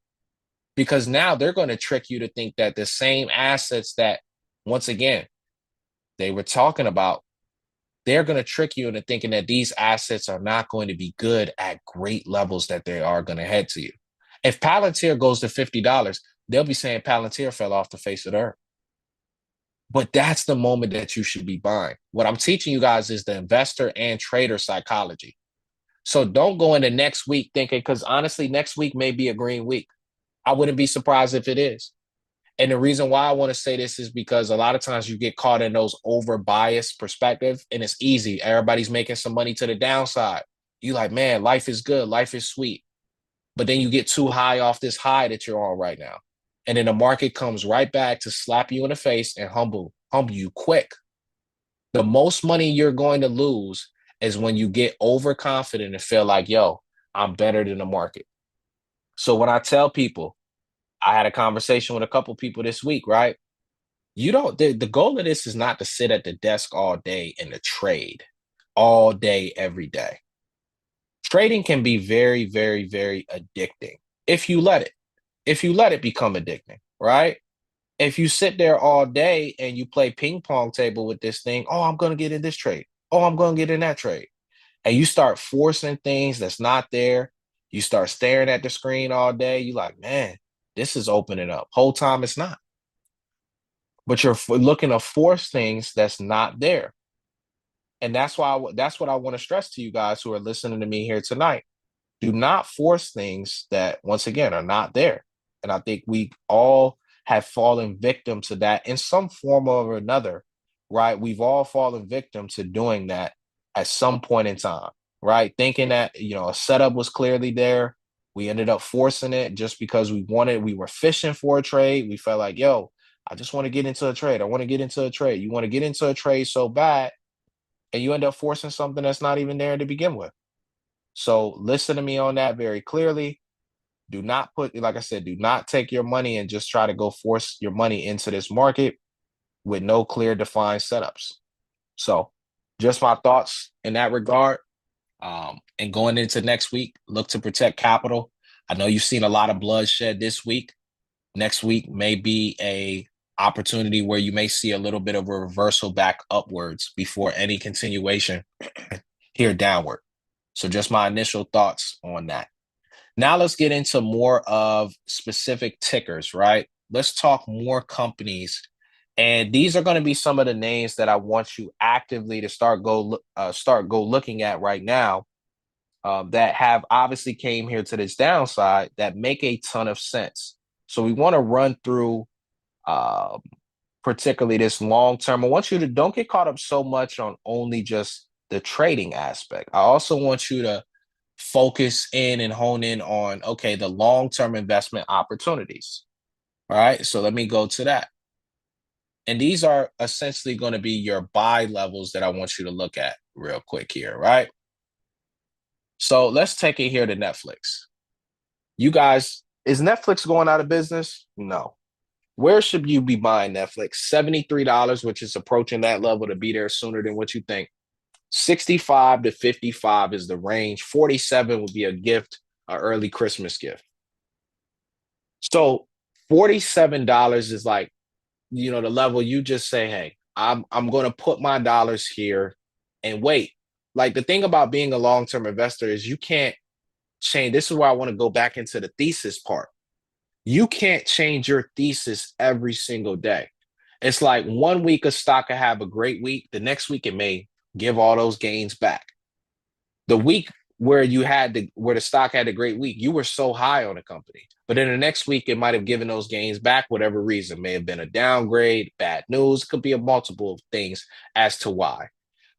Because now they're going to trick you to think that the same assets that, once again, they were talking about, they're going to trick you into thinking that these assets are not going to be good at great levels that they are going to head to you. If Palantir goes to $50, they'll be saying Palantir fell off the face of the earth. But that's the moment that you should be buying. What I'm teaching you guys is the investor and trader psychology. So don't go into next week thinking, because honestly, next week may be a green week. I wouldn't be surprised if it is. And the reason why I want to say this is because a lot of times you get caught in those over biased perspective, and it's easy. Everybody's making some money to the downside. You like, man, life is good. Life is sweet. But then you get too high off this high that you're on right now. And then the market comes right back to slap you in the face and humble you quick. The most money you're going to lose is when you get overconfident and feel like, yo, I'm better than the market. So when I tell people, I had a conversation with a couple people this week, right? You don't, the goal of this is not to sit at the desk all day and to trade all day, every day. Trading can be very, very, very addicting if you let it become addicting, right? If you sit there all day and you play ping pong table with this thing, oh, I'm going to get in this trade. Oh, I'm going to get in that trade. And you start forcing things that's not there. You start staring at the screen all day. You like, man, this is opening up. Whole time it's not. But you're looking to force things that's not there. And that's what I want to stress to you guys who are listening to me here tonight. Do not force things that, once again, are not there. And I think we all have fallen victim to that in some form or another, right? We've all fallen victim to doing that at some point in time, right? Thinking that, a setup was clearly there. We ended up forcing it just because we were fishing for a trade. We felt like, yo, I just want to get into a trade. I want to get into a trade. You want to get into a trade so bad, and you end up forcing something that's not even there to begin with. So listen to me on that very clearly. Do not like I said, do not take your money and just try to go force your money into this market with no clear defined setups. So just my thoughts in that regard. And going into next week, look to protect capital. I know you've seen a lot of bloodshed this week. Next week may be a opportunity where you may see a little bit of a reversal back upwards before any continuation here downward. So just my initial thoughts on that. Now let's get into more of specific tickers, right? Let's talk more companies. And these are going to be some of the names that I want you actively to start looking at right now, that have obviously came here to this downside that make a ton of sense. So we want to run through particularly this long term. I want you to don't get caught up so much on only just the trading aspect. I also want you to focus in and hone in on, okay, the long-term investment opportunities. All right, so let me go to that. And these are essentially going to be your buy levels that I want you to look at real quick here, right? So let's take it here to Netflix. You guys, is Netflix going out of business? No. Where should you be buying Netflix? $73, which is approaching that level to be there sooner than what you think. 65 to 55 is the range. 47 would be a gift, an early Christmas gift. So $47 is like, the level you just say, hey, I'm going to put my dollars here and wait. Like the thing about being a long-term investor is you can't change. This is why I want to go back into the thesis part. You can't change your thesis every single day. It's like one week a stock could have a great week. The next week it may give all those gains back. The week where where the stock had a great week, you were so high on the company. But then the next week it might have given those gains back, whatever reason. May have been a downgrade, bad news, could be a multiple of things as to why.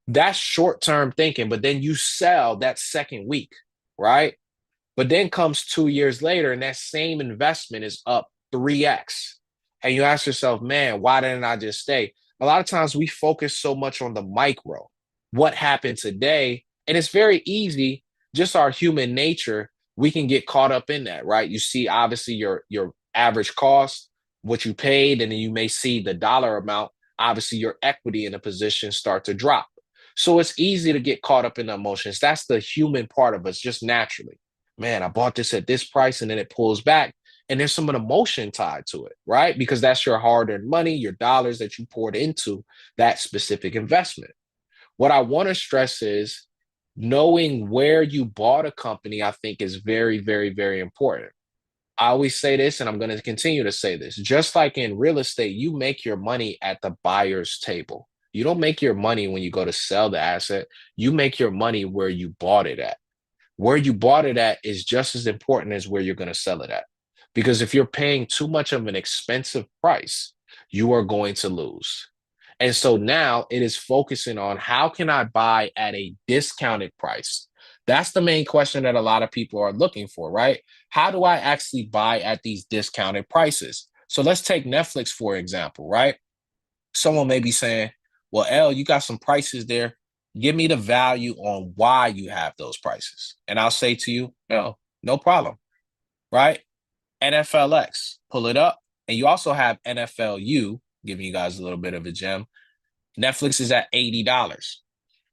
That's short-term thinking, but then you sell that second week, right? But then comes 2 years later, and that same investment is up 3x. And you ask yourself, man, why didn't I just stay? A lot of times we focus so much on the micro, what happened today. And it's very easy, just our human nature, we can get caught up in that, right? You see, obviously, your average cost, what you paid, and then you may see the dollar amount. Obviously, your equity in a position start to drop. So it's easy to get caught up in the emotions. That's the human part of us, just naturally. Man, I bought this at this price and then it pulls back. And there's some emotion tied to it, right? Because that's your hard earned money, your dollars that you poured into that specific investment. What I want to stress is knowing where you bought a company, I think is very, very, very important. I always say this, and I'm going to continue to say this. Just like in real estate, you make your money at the buyer's table. You don't make your money when you go to sell the asset. You make your money where you bought it at. Where you bought it at is just as important as where you're going to sell it at. Because if you're paying too much of an expensive price, you are going to lose. And so now it is focusing on how can I buy at a discounted price? That's the main question that a lot of people are looking for, right? How do I actually buy at these discounted prices? So let's take Netflix, for example, right? Someone may be saying, well, L, you got some prices there. Give me the value on why you have those prices. And I'll say to you, no, no problem, right? NFLX, pull it up. And you also have NFLU, giving you guys a little bit of a gem. Netflix is at $80.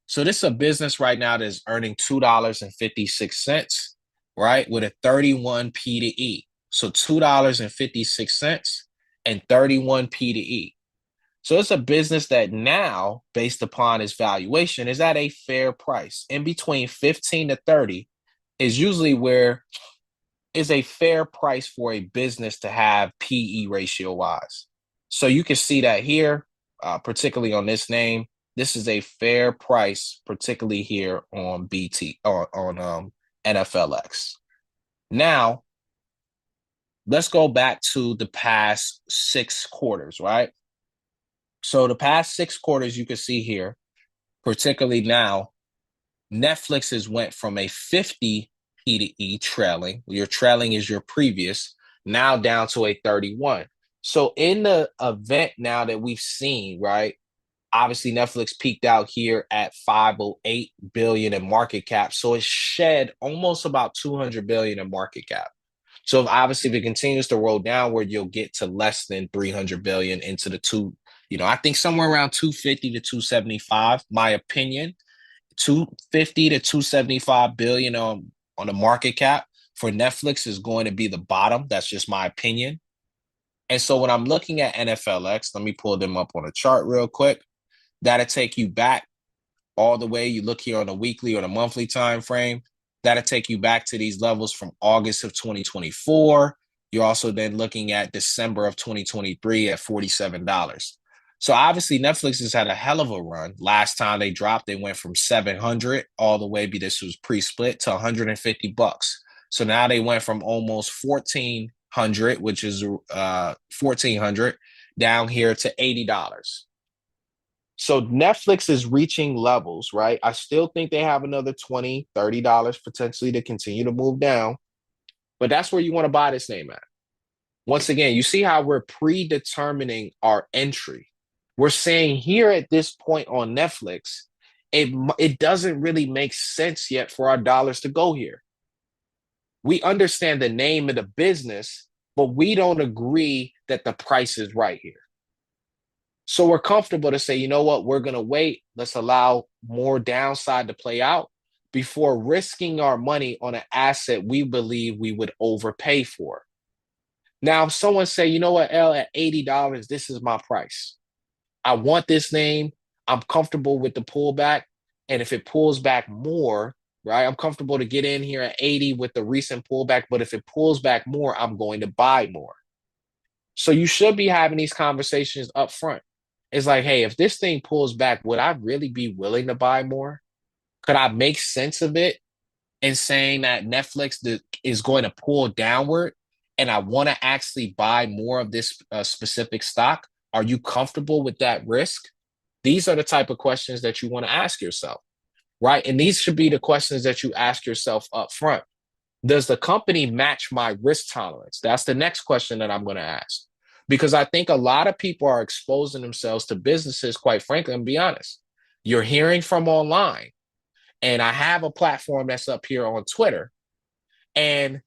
So this is a business right now that's earning $2.56, right? With a 31 P to E. So $2.56 and 31 P to E. So it's a business that now, based upon its valuation, is at a fair price. In between 15 to 30 is usually where is a fair price for a business to have PE ratio wise. So you can see that here, particularly on this name. This is a fair price, particularly here on BT on NFLX. Now, let's go back to the past 6 quarters, right? So the past 6 quarters, you can see here, particularly now, Netflix has went from a 50 P to E trailing. Your trailing is your previous, now down to a 31. So in the event now that we've seen, right? Obviously, Netflix peaked out here at 508 billion in market cap. So it shed almost about 200 billion in market cap. So if it continues to roll downward, you'll get to less than 300 billion into the I think somewhere around 250 to 275, my opinion, 250 to 275 billion on the market cap for Netflix is going to be the bottom. That's just my opinion. And so when I'm looking at NFLX, let me pull them up on a chart real quick. That'll take you back all the way. You look here on the weekly or the monthly time frame. That'll take you back to these levels from August of 2024. You're also then looking at December of 2023 at $47. So obviously Netflix has had a hell of a run. Last time they dropped, they went from 700 all the way, this was pre-split, to $150. So now they went from almost 1,400, which is 1,400, down here to $80. So Netflix is reaching levels, right? I still think they have another $20, $30 potentially to continue to move down, but that's where you want to buy this name at. Once again, you see how we're predetermining our entry. We're saying here at this point on Netflix, it doesn't really make sense yet for our dollars to go here. We understand the name of the business, but we don't agree that the price is right here. So we're comfortable to say, you know what, we're going to wait. Let's allow more downside to play out before risking our money on an asset we believe we would overpay for. Now, if someone say, you know what, L, at $80, this is my price. I want this name. I'm comfortable with the pullback. And if it pulls back more, right? I'm comfortable to get in here at 80 with the recent pullback, but if it pulls back more, I'm going to buy more. So you should be having these conversations up front. It's like, hey, if this thing pulls back, would I really be willing to buy more? Could I make sense of it in saying that Netflix is going to pull downward and I want to actually buy more of this specific stock? Are you comfortable with that risk? These are the type of questions that you want to ask yourself, right? And these should be the questions that you ask yourself up front. Does the company match my risk tolerance? That's the next question that I'm going to ask. Because I think a lot of people are exposing themselves to businesses, quite frankly, and be honest. You're hearing from online, and I have a platform that's up here on Twitter, and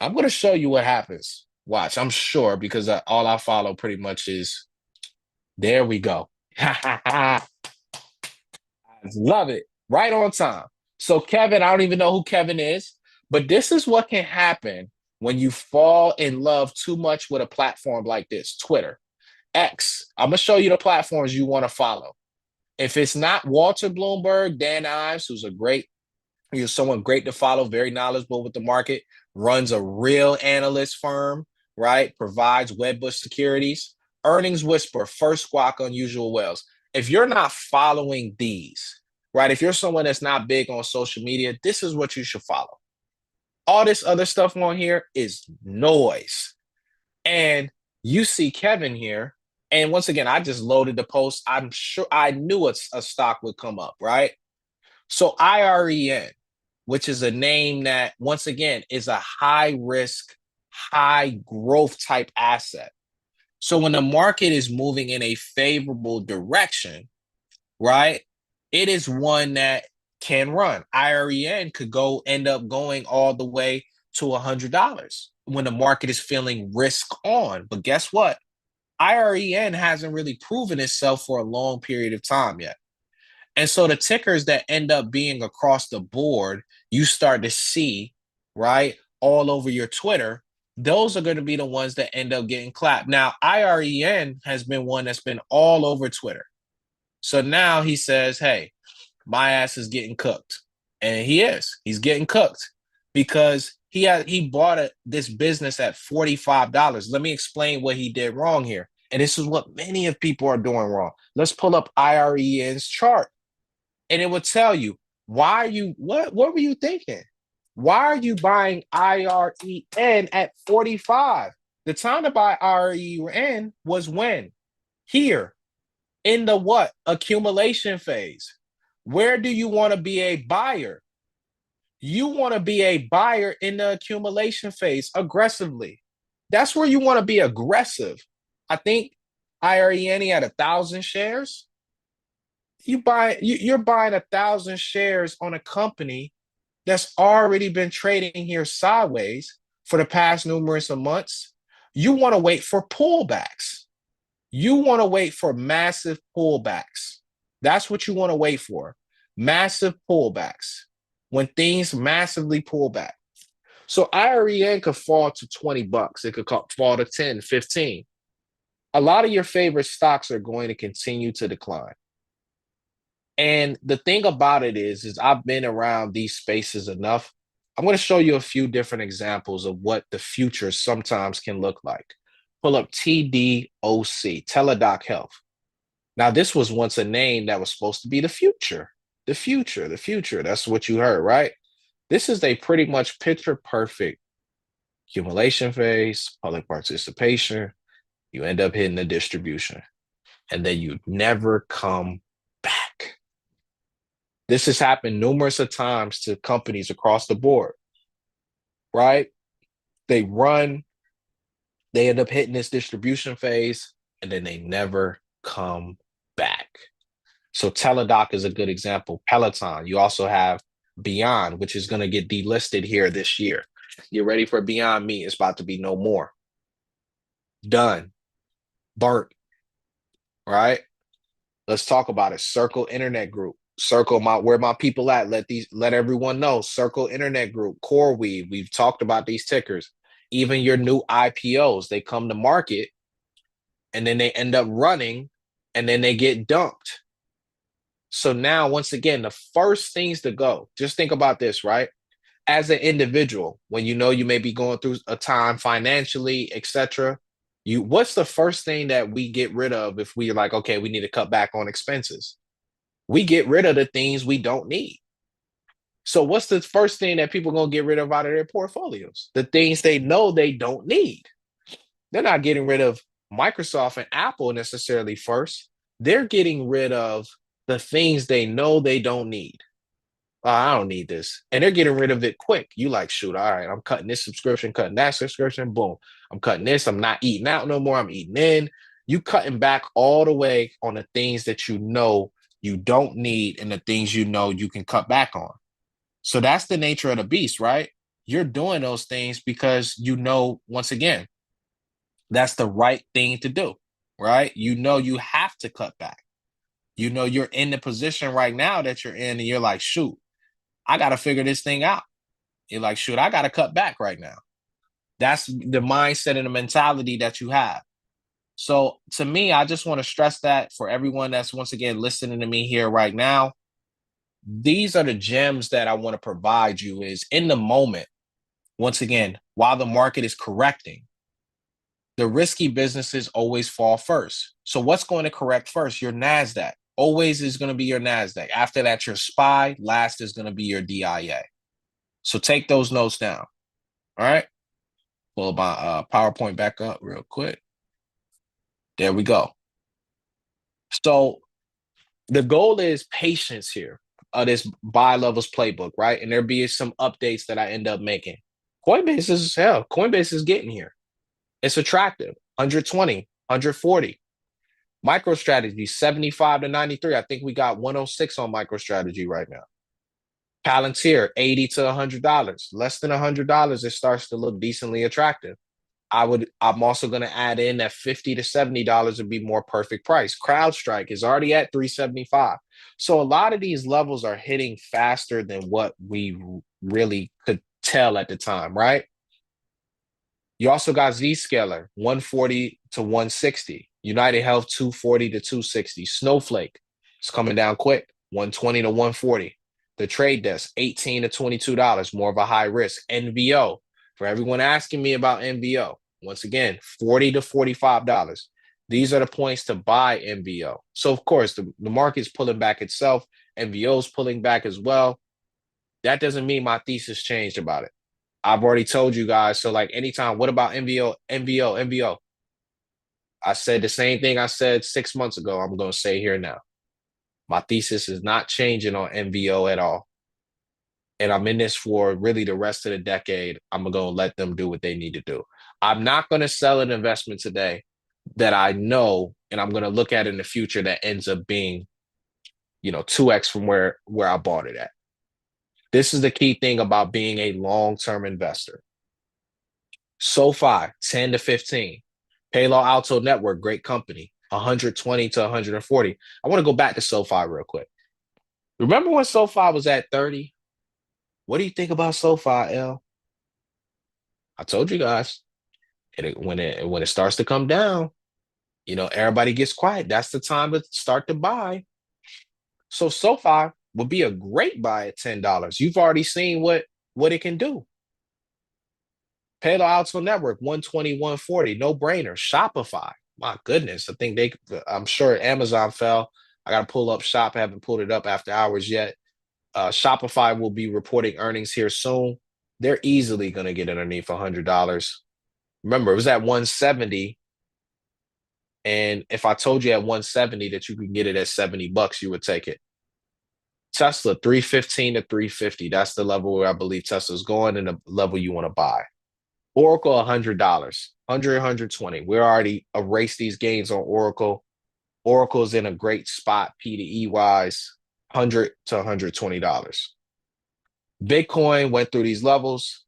I'm going to show you what happens. Watch, I'm sure, because all I follow pretty much is there we go. I love it. Right on time. So, Kevin, I don't even know who Kevin is, but this is what can happen when you fall in love too much with a platform like this, Twitter. X, I'm going to show you the platforms you want to follow. If it's not Walter Bloomberg, Dan Ives, who's someone great to follow, very knowledgeable with the market, runs a real analyst firm, right? Provides Wedbush Securities, Earnings Whisper, First Squawk, Unusual Wells. If you're not following these, right? If you're someone that's not big on social media, this is what you should follow. All this other stuff on here is noise. And you see Kevin here. And once again, I just loaded the post. I'm sure I knew a stock would come up, right? So IREN, which is a name that, once again, is a high risk, high growth type asset. So when the market is moving in a favorable direction, right, it is one that can run. IREN could end up going all the way to $100 when the market is feeling risk on. But guess what? IREN hasn't really proven itself for a long period of time yet. And so the tickers that end up being across the board, you start to see, right, all over your Twitter, those are going to be the ones that end up getting clapped. Now, IREN has been one that's been all over Twitter. So now he says, hey, my ass is getting cooked. And he is. He's getting cooked because he bought this business at $45. Let me explain what he did wrong here. And this is what many of people are doing wrong. Let's pull up IREN's chart. And it will tell you what were you thinking? Why are you buying IREN at 45? The time to buy IREN was when? Here in the what? Accumulation phase. Where do you want to be a buyer? You want to be a buyer in the accumulation phase aggressively. That's where you want to be aggressive. I think IREN had 1,000 shares. You're buying 1,000 shares on a company that's already been trading here sideways for the past numerous of months. You want to wait for pullbacks. You want to wait for massive pullbacks. That's what you want to wait for. Massive pullbacks. When things massively pull back. So IREN could fall to $20. It could fall to 10, 15. A lot of your favorite stocks are going to continue to decline. And the thing about it is I've been around these spaces enough. I'm going to show you a few different examples of what the future sometimes can look like. Pull up TDOC, Teladoc Health. Now, this was once a name that was supposed to be the future. The future, the future. That's what you heard, right? This is a pretty much picture perfect accumulation phase, public participation. You end up hitting the distribution, and then you never come back. This has happened numerous of times to companies across the board, right? They run, they end up hitting this distribution phase, and then they never come back. So Teladoc is a good example. Peloton. You also have Beyond, which is going to get delisted here this year. You're ready for Beyond Meat. It's about to be no more. Done. Burnt. Right? Let's talk about it. Circle Internet Group. Circle where my people at. Let everyone know. Circle Internet Group, CoreWeave. We've talked about these tickers. Even your new IPOs, they come to market and then they end up running and then they get dumped. So now, once again, the first things to go, just think about this, right? As an individual, when you know you may be going through a time financially, etc., what's the first thing that we get rid of if we like, okay, we need to cut back on expenses? We get rid of the things we don't need. So what's the first thing that people are going to get rid of out of their portfolios? The things they know they don't need. They're not getting rid of Microsoft and Apple necessarily first. They're getting rid of the things they know they don't need. Oh, I don't need this. And they're getting rid of it quick. You like, shoot, all right, I'm cutting this subscription, cutting that subscription, boom. I'm cutting this. I'm not eating out no more. I'm eating in. You cutting back all the way on the things that you know you don't need and the things you know you can cut back on. So that's the nature of the beast, right? You're doing those things because you know, once again, that's the right thing to do, right? You know you have to cut back. You know you're in the position right now that you're in and you're like, shoot, I got to figure this thing out. You're like, shoot, I got to cut back right now. That's the mindset and the mentality that you have. So to me, I just want to stress that for everyone that's once again listening to me here right now. These are the gems that I want to provide you is in the moment. Once again, while the market is correcting, the risky businesses always fall first. So what's going to correct first? Your NASDAQ. Always is going to be your NASDAQ. After that, your SPY. Last is going to be your DIA. So take those notes down. All right. Pull my PowerPoint back up real quick. There we go. So the goal is patience here. This buy levels playbook, right? And there be some updates that I end up making. Coinbase is hell. Coinbase is getting here. It's attractive. 120, 140. MicroStrategy 75 to 93. I think we got 106 on MicroStrategy right now. Palantir 80 to $100. Less than $100, it starts to look decently attractive. I'm also going to add in that $50 to $70 would be more perfect price. CrowdStrike is already at 375. So a lot of these levels are hitting faster than what we really could tell at the time, right? You also got Zscaler 140 to 160. United Health 240 to 260. Snowflake is coming down quick 120 to 140. The Trade Desk 18 to $22, more of a high risk. NVO, for everyone asking me about NVO, once again, $40 to $45. These are the points to buy NVO. So, of course, the market's pulling back itself. NVO's pulling back as well. That doesn't mean my thesis changed about it. I've already told you guys. So, like, anytime, what about NVO, NVO, NVO? I said the same thing I said 6 months ago. I'm going to say here now. My thesis is not changing on NVO at all. And I'm in this for really the rest of the decade. I'm going to let them do what they need to do. I'm not going to sell an investment today that I know and I'm going to look at in the future that ends up being, 2x from where I bought it at. This is the key thing about being a long-term investor. SoFi, 10 to 15. Palo Alto Network, great company, 120 to 140. I want to go back to SoFi real quick. Remember when SoFi was at 30? What do you think about SoFi, L? I told you guys, when it starts to come down, everybody gets quiet. That's the time to start to buy. So SoFi would be a great buy at $10. You've already seen what it can do. Palo Alto Network, 120, 140, no brainer. Shopify, my goodness. I'm sure Amazon fell. I got to pull up Shop. I haven't pulled it up after hours yet. Shopify will be reporting earnings here soon. They're easily going to get underneath $100. Remember, it was at 170. And if I told you at 170 that you could get it at $70, you would take it. Tesla, 315 to 350. That's the level where I believe Tesla's going and the level you want to buy. Oracle, $100, 100, 120. We're already erased these gains on Oracle. Oracle's in a great spot, P to E wise, $100 to $120. Bitcoin went through these levels,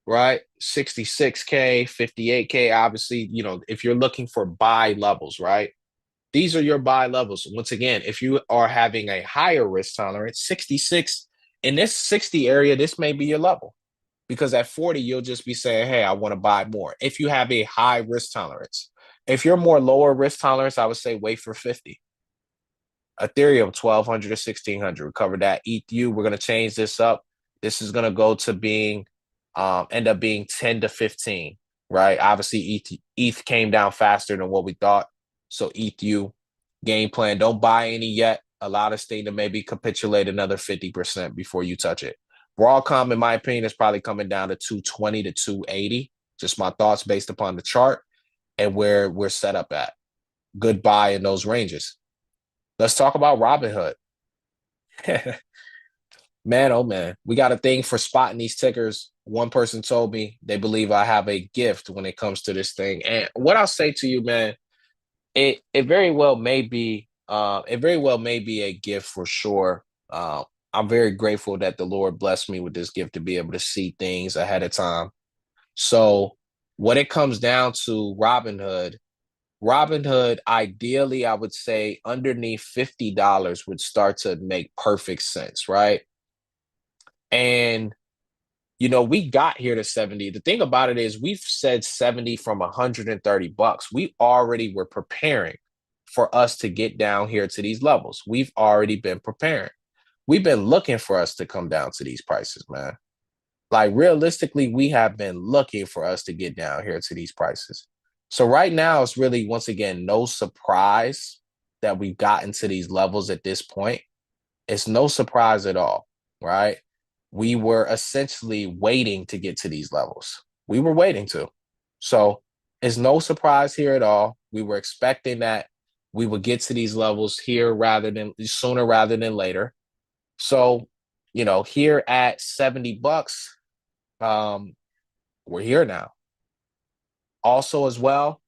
right? 66K, 58K. Obviously, if you're looking for buy levels, right? These are your buy levels. Once again, if you are having a higher risk tolerance, 66, in this 60 area, this may be your level. Because at 40, you'll just be saying, hey, I want to buy more. If you have a high risk tolerance. If you're more lower risk tolerance, I would say wait for 50. Ethereum 1,200 to 1,600. We covered that. ETH, we're gonna change this up. This is gonna go to being end up being 10 to 15, right? Obviously, ETH came down faster than what we thought. So ETH game plan. Don't buy any yet. Allow this thing to maybe capitulate another 50% before you touch it. Broadcom, in my opinion, is probably coming down to 220 to 280. Just my thoughts based upon the chart and where we're set up at. Good buy in those ranges. Let's talk about Robinhood. Man, oh man, we got a thing for spotting these tickers. One person told me they believe I have a gift when it comes to this thing. And what I'll say to you, man, it very well may be a gift for sure. I'm very grateful that the Lord blessed me with this gift to be able to see things ahead of time. So when it comes down to Robinhood, ideally, I would say underneath $50 would start to make perfect sense, right? And we got here to 70. The thing about it is we've said 70 from 130 bucks. We already were preparing for us to get down here to these levels. We've already been preparing. We've been looking for us to come down to these prices, man. Like realistically, we have been looking for us to get down here to these prices. So right now, it's really, once again, no surprise that we've gotten to these levels at this point. It's no surprise at all, right? We were essentially waiting to get to these levels. We were waiting to. So it's no surprise here at all. We were expecting that we would get to these levels here sooner rather than later. So, here at 70 bucks, we're here now. Also, as well,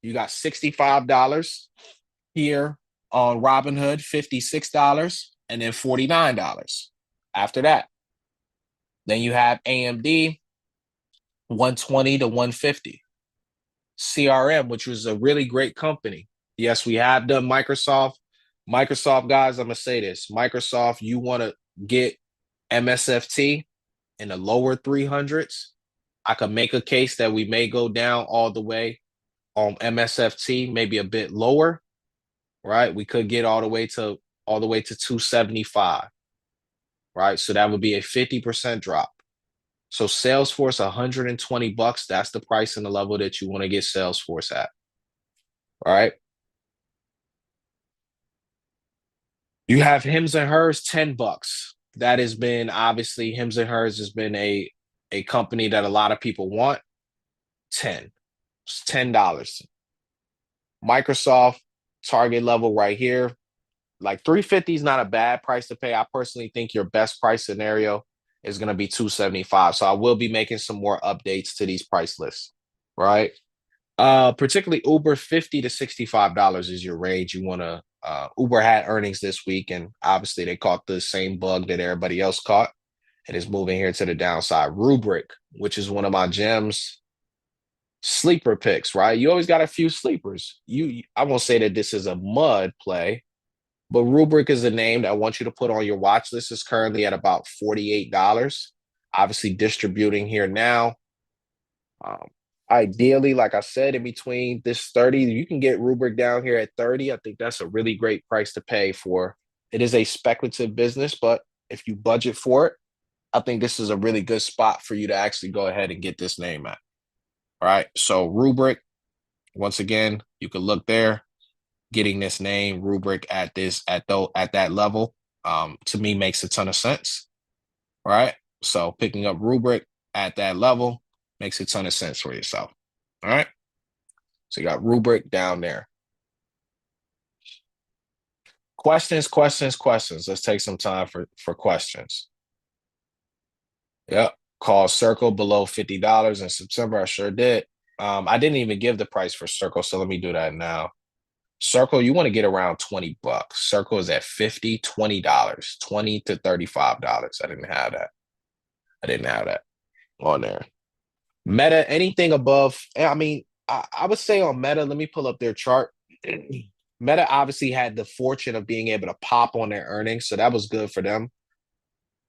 you got $65 here on Robinhood, $56, and then $49 after that. Then you have AMD, 120 to 150. CRM, which was a really great company. Yes, we have done Microsoft. Microsoft, guys, I'm going to say this. Microsoft, you want to get MSFT in the lower 300s. I could make a case that we may go down all the way on MSFT, maybe a bit lower, right? We could get all the way to 275, right? So that would be a 50% drop. So Salesforce, 120 bucks. That's the price and the level that you want to get Salesforce at. All right. You have Hims and Hers, 10 bucks. That has been obviously Hims and Hers has been a company that a lot of people want. 10. It's $10. Microsoft, target level right here. Like 350 is not a bad price to pay. I personally think your best price scenario is going to be 275. So I will be making some more updates to these price lists, right? Particularly Uber, $50 to $65 is your range. You want to Uber had earnings this week, and obviously they caught the same bug that everybody else caught. It is moving here to the downside. Rubric, which is one of my gems, sleeper picks, right? You always got a few sleepers. I won't say that this is a mud play, but Rubric is a name that I want you to put on your watch list. It's currently at about $48. Obviously distributing here now. Ideally, like I said, in between this 30, you can get Rubric down here at 30. I think that's a really great price to pay for. It is a speculative business, but if you budget for it, I think this is a really good spot for you to actually go ahead and get this name at. All right. So Rubric, once again, you can look there. Getting this name Rubric at that level, to me makes a ton of sense. All right. So picking up Rubric at that level makes a ton of sense for yourself. All right. So you got Rubric down there. Questions. Let's take some time for questions. Yep. Call Circle below $50 in September. I sure did. I didn't even give the price for Circle, so let me do that now. Circle, you want to get around 20 bucks. Circle is at $20, $20 to $35. I didn't have that on there. Meta, anything above, I mean, I would say on Meta, let me pull up their chart. Meta obviously had the fortune of being able to pop on their earnings, so that was good for them.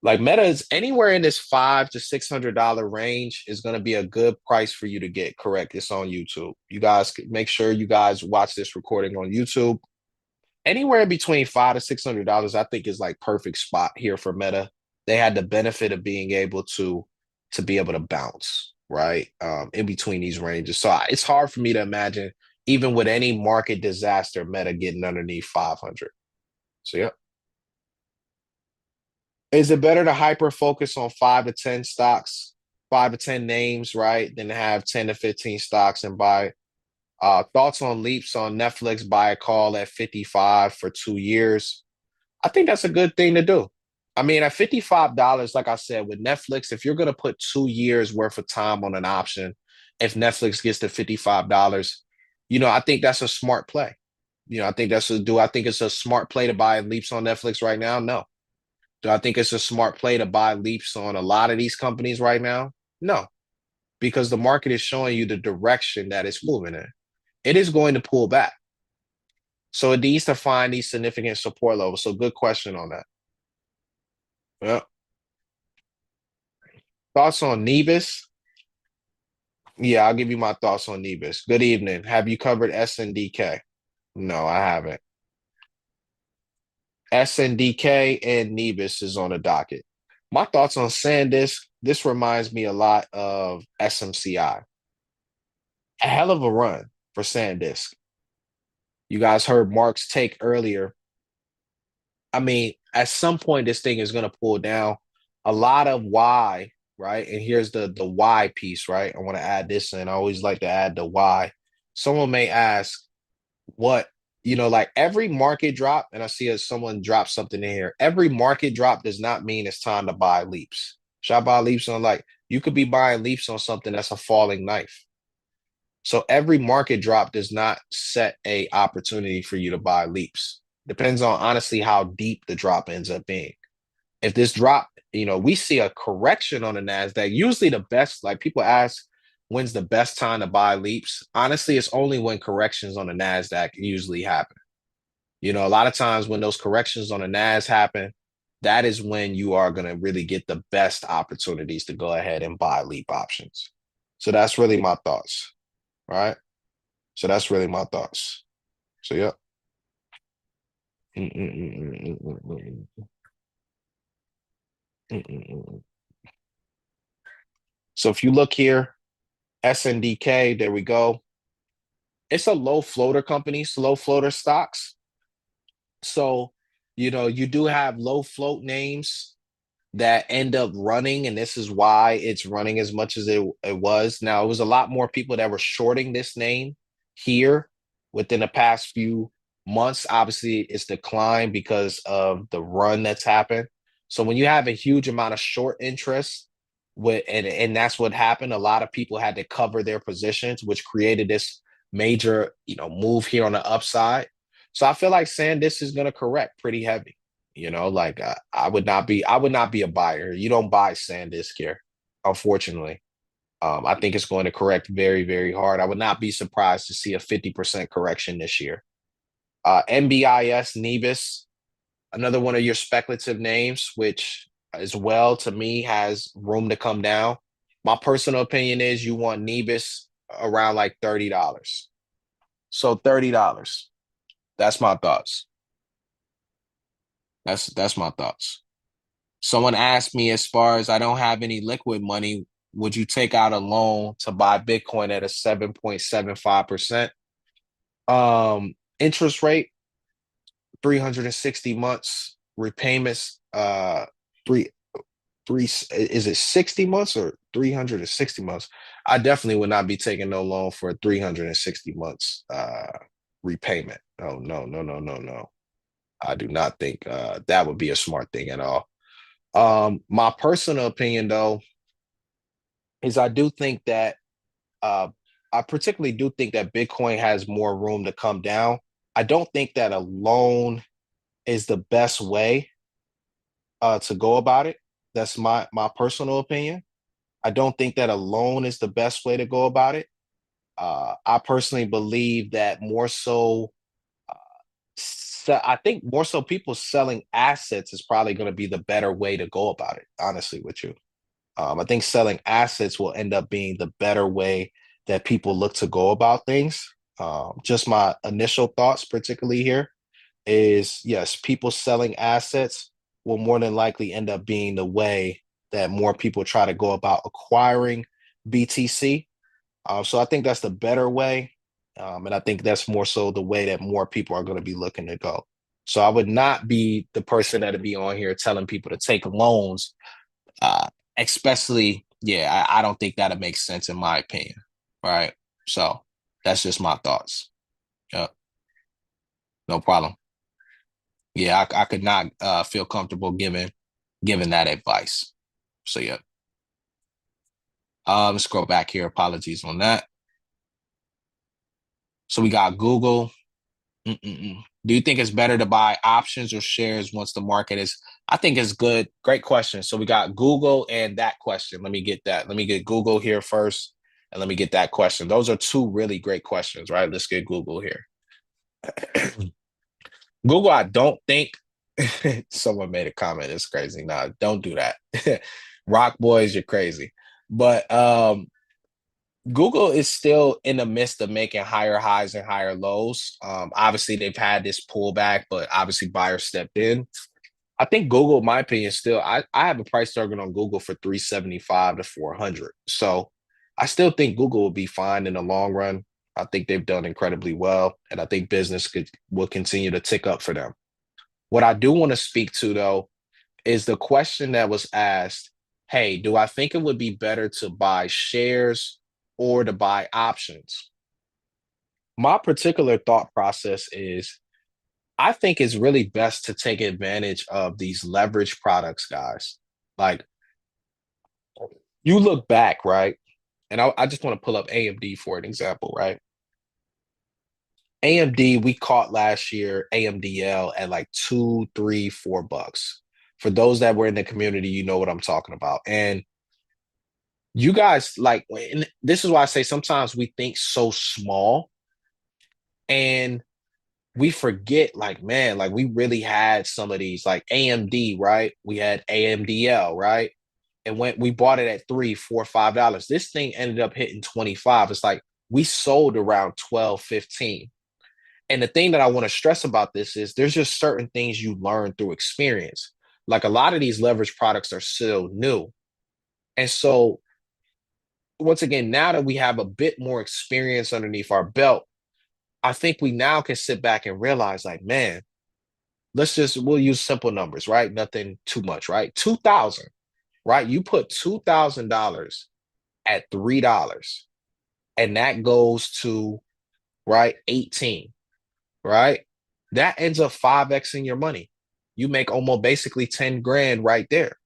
Like Meta is anywhere in this $500 to $600 range is going to be a good price for you to get. Correct. It's on YouTube. You guys make sure you guys watch this recording on YouTube. Anywhere between $500 to $600, I think is like perfect spot here for Meta. They had the benefit of being able to be able to bounce, right? In between these ranges. So it's hard for me to imagine, even with any market disaster, Meta getting underneath 500. So yeah. Is it better to hyper focus on 5 to 10 stocks, 5 to 10 names, right? Than to have 10 to 15 stocks and buy thoughts on leaps on Netflix, buy a call at 55 for 2 years. I think that's a good thing to do. I mean, at $55, like I said, with Netflix, if you're going to put 2 years worth of time on an option, if Netflix gets to $55, I think that's a smart play. Do I think it's a smart play to buy leaps on Netflix right now? No. Do I think it's a smart play to buy leaps on a lot of these companies right now? No, because the market is showing you the direction that it's moving in. It is going to pull back. So it needs to find these significant support levels. So good question on that. Yeah. Thoughts on Nebis? Yeah, I'll give you my thoughts on Nebis. Good evening. Have you covered SNDK? No, I haven't. SNDK and Nebis is on the docket. My thoughts on SanDisk, this reminds me a lot of SMCI. A hell of a run for SanDisk. You guys heard Mark's take earlier. I mean, at some point, this thing is going to pull down. A lot of why, right? And here's the why piece, right? I want to add this in. I always like to add the why. Someone may ask, what, like every market drop, and I see someone drop something in here. Every market drop does not mean it's time to buy leaps. Should I buy leaps on you could be buying leaps on something that's a falling knife. So every market drop does not set a opportunity for you to buy leaps. Depends on honestly how deep the drop ends up being. If this drop, we see a correction on the Nasdaq. Usually the best, like people ask, when's the best time to buy leaps? Honestly, it's only when corrections on the Nasdaq usually happen. A lot of times when those corrections on the Nas happen, that is when you are going to really get the best opportunities to go ahead and buy leap options. So that's really my thoughts, right? So that's really my thoughts. So yeah. So if you look here, SNDK, there we go. It's a low floater company, slow floater stocks. So, you do have low float names that end up running, and this is why it's running as much as it was. Now, it was a lot more people that were shorting this name here within the past few months. Obviously, it's declined because of the run that's happened. So when you have a huge amount of short interest, and that's what happened, a lot of people had to cover their positions, which created this major, move here on the upside. So I feel like SanDisk is going to correct pretty heavy. I would not be a buyer. You don't buy SanDisk here, unfortunately. I think it's going to correct very, very hard. I would not be surprised to see a 50% correction this year. NBIS Nebis, another one of your speculative names, which as well to me has room to come down. My personal opinion is you want Nebis around like $30. So $30. That's my thoughts. That's my thoughts. Someone asked me, as far as I don't have any liquid money, would you take out a loan to buy Bitcoin at a 7.75% interest rate, 360 months repayments, three three is it 60 months or 360 months? I definitely would not be taking no loan for 360 months repayment. Oh no, no, no, no, no. I do not think that would be a smart thing at all. My personal opinion, though, is uh, I particularly do think that Bitcoin has more room to come down. I don't think that a loan is the best way to go about it. That's my personal opinion. I don't think that a loan is the best way to go about it. I personally believe that more so, I think more so people selling assets is probably going to be the better way to go about it, honestly, with you. I think selling assets will end up being the better way that people look to go about things. Just my initial thoughts, particularly here. is, yes, people selling assets will more than likely end up being the way that more people try to go about acquiring BTC. So I think that's the better way. And I think that's more so the way that more people are going to be looking to go. So I would not be the person that'd be on here telling people to take loans, uh, especially, yeah, I don't think that'd make sense in my opinion. Right. So that's just my thoughts. Yeah, no problem. Yeah, I could not feel comfortable giving that advice. So yeah. Let's scroll back here. Apologies on that. So we got Google. Mm-mm-mm. Do you think it's better to buy options or shares once the market is? I think it's good. Great question. So we got Google and that question. Let me get that. Let me get Google here first, and let me get that question. Those are two really great questions, right? Let's get Google here. Google, I don't think someone made a comment. It's crazy. Nah, don't do that. Rock boys, you're crazy. But Google is still in the midst of making higher highs and higher lows. Obviously, they've had this pullback, but obviously buyers stepped in. I think Google, in my opinion, still I have a price target on Google for 375 to 400. So I still think Google will be fine in the long run. I think they've done incredibly well, and I think will continue to tick up for them. What I do want to speak to though is the question that was asked, hey, do I think it would be better to buy shares or to buy options? My particular thought process is I think it's really best to take advantage of these leverage products, guys. Like you look back, right? And I just want to pull up AMD for an example, right? AMD, we caught last year AMDL at like $2, $3, $4. For those that were in the community, you know what I'm talking about. And you guys, like, and this is why I say sometimes we think so small and we forget, like, man, like we really had some of these, like AMD, right? We had AMDL, right? And when we bought it at $3, $4, $5, this thing ended up hitting 25. It's like we sold around 12, 15. And the thing that I want to stress about this is there's just certain things you learn through experience. Like a lot of these leverage products are still new. And so, once again, now that we have a bit more experience underneath our belt, I think we now can sit back and realize, like, man, we'll use simple numbers, right? Nothing too much, right? 2000, right? You put $2,000 at $3, and that goes to, right, 18, right? That ends up 5Xing your money. You make almost basically 10 grand right there.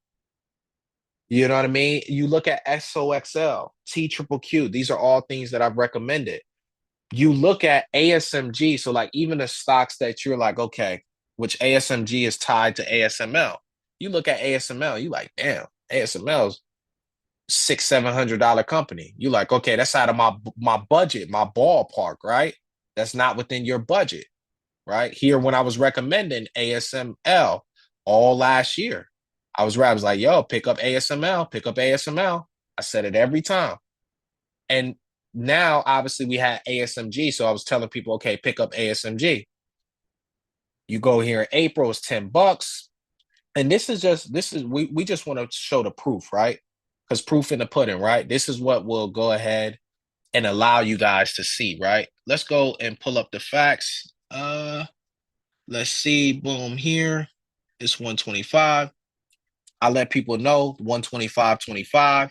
You know what I mean? You look at SOXL, T triple Q. These are all things that I've recommended. You look at ASMG. So like even the stocks that you're like, okay, which ASMG is tied to ASML. You look at ASML, you like, damn, ASML's $600-700 company. You like, okay, that's out of my budget, my ballpark, right? That's not within your budget, right? Here, when I was recommending ASML all last year, I was like, yo, pick up ASML, pick up ASML. I said it every time. And now, obviously, we had ASMG. So I was telling people, okay, pick up ASMG. You go here in April, it's $10. And we just want to show the proof, right? Because proof in the pudding, right? This is what will go ahead and allow you guys to see, right? Let's go and pull up the facts. Let's see. Boom, here. It's 125. I let people know 125.25,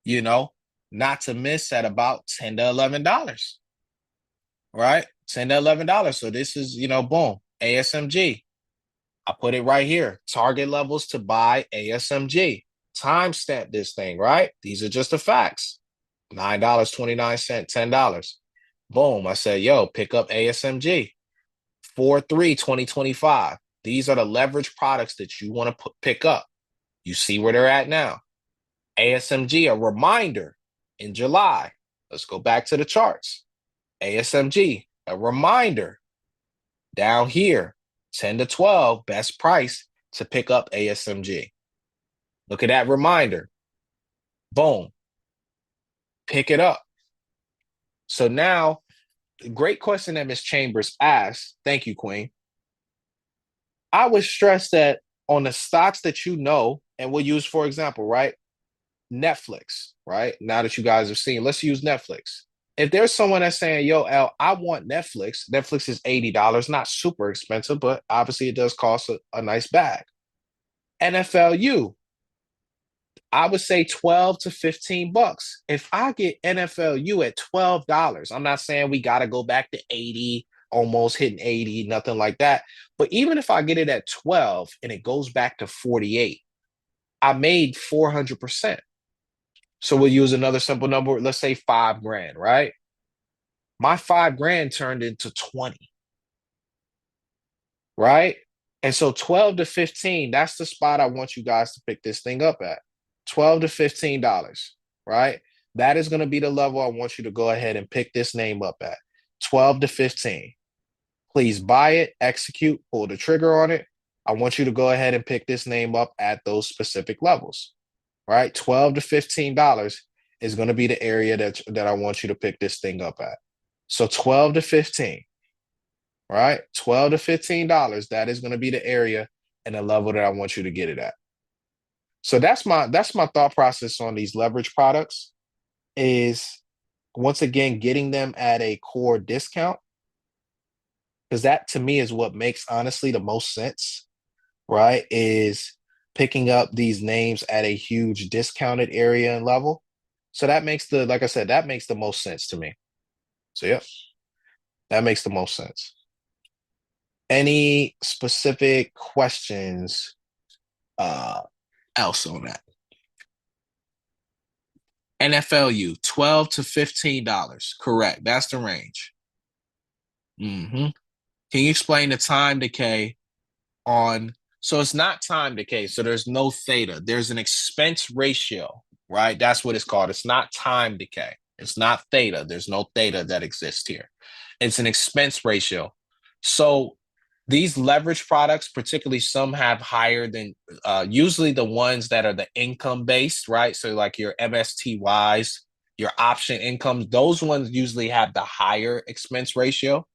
you know, not to miss at about $10 to $11, right? $10 to $11. So this is, boom, ASMG. I put it right here. Target levels to buy ASMG. Timestamp this thing, right? These are just the facts. $9.29, $10. Boom. I said, yo, pick up ASMG. 4/3/2025. These are the leverage products that you want to pick up. You see where they're at now. ASMG, a reminder in July. Let's go back to the charts. ASMG, a reminder down here, 10 to 12, best price to pick up ASMG. Look at that reminder. Boom. Pick it up. So now, great question that Ms. Chambers asked. Thank you, Queen. I would stress that on the stocks that you know, and we'll use, for example, right? Netflix, right? Now that you guys have seen, let's use Netflix. If there's someone that's saying, yo, L, I want Netflix, Netflix is $80, not super expensive, but obviously it does cost a nice bag. NFLU, I would say 12 to 15 bucks. If I get NFLU at $12, I'm not saying we got to go back to 80, almost hitting 80, nothing like that. But even if I get it at 12 and it goes back to 48, I made 400%. So we'll use another simple number. Let's say 5 grand, right? My 5 grand turned into 20, right? And so 12 to 15, that's the spot I want you guys to pick this thing up at. 12 to $15, right? That is going to be the level I want you to go ahead and pick this name up at. 12 to 15. Please buy it, execute, pull the trigger on it. I want you to go ahead and pick this name up at those specific levels, right? 12 to $15 is going to be the area that I want you to pick this thing up at. So 12 to 15, right? 12 to $15, that is going to be the area and the level that I want you to get it at. So that's my thought process on these leverage products is, once again, getting them at a core discount, because that to me is what makes honestly the most sense, right? Is picking up these names at a huge discounted area and level. So that makes like I said, that makes the most sense to me. So yeah, that makes the most sense. Any specific questions else on that? NFLU, 12 to $15. Correct. That's the range. Mm-hmm. Can you explain the time decay on? So it's not time decay. So there's no theta. There's an expense ratio, right? That's what it's called. It's not time decay. It's not theta. There's no theta that exists here. It's an expense ratio. So these leverage products, particularly some have higher than usually the ones that are the income based, right? So like your MSTYs, your option incomes, those ones usually have the higher expense ratio.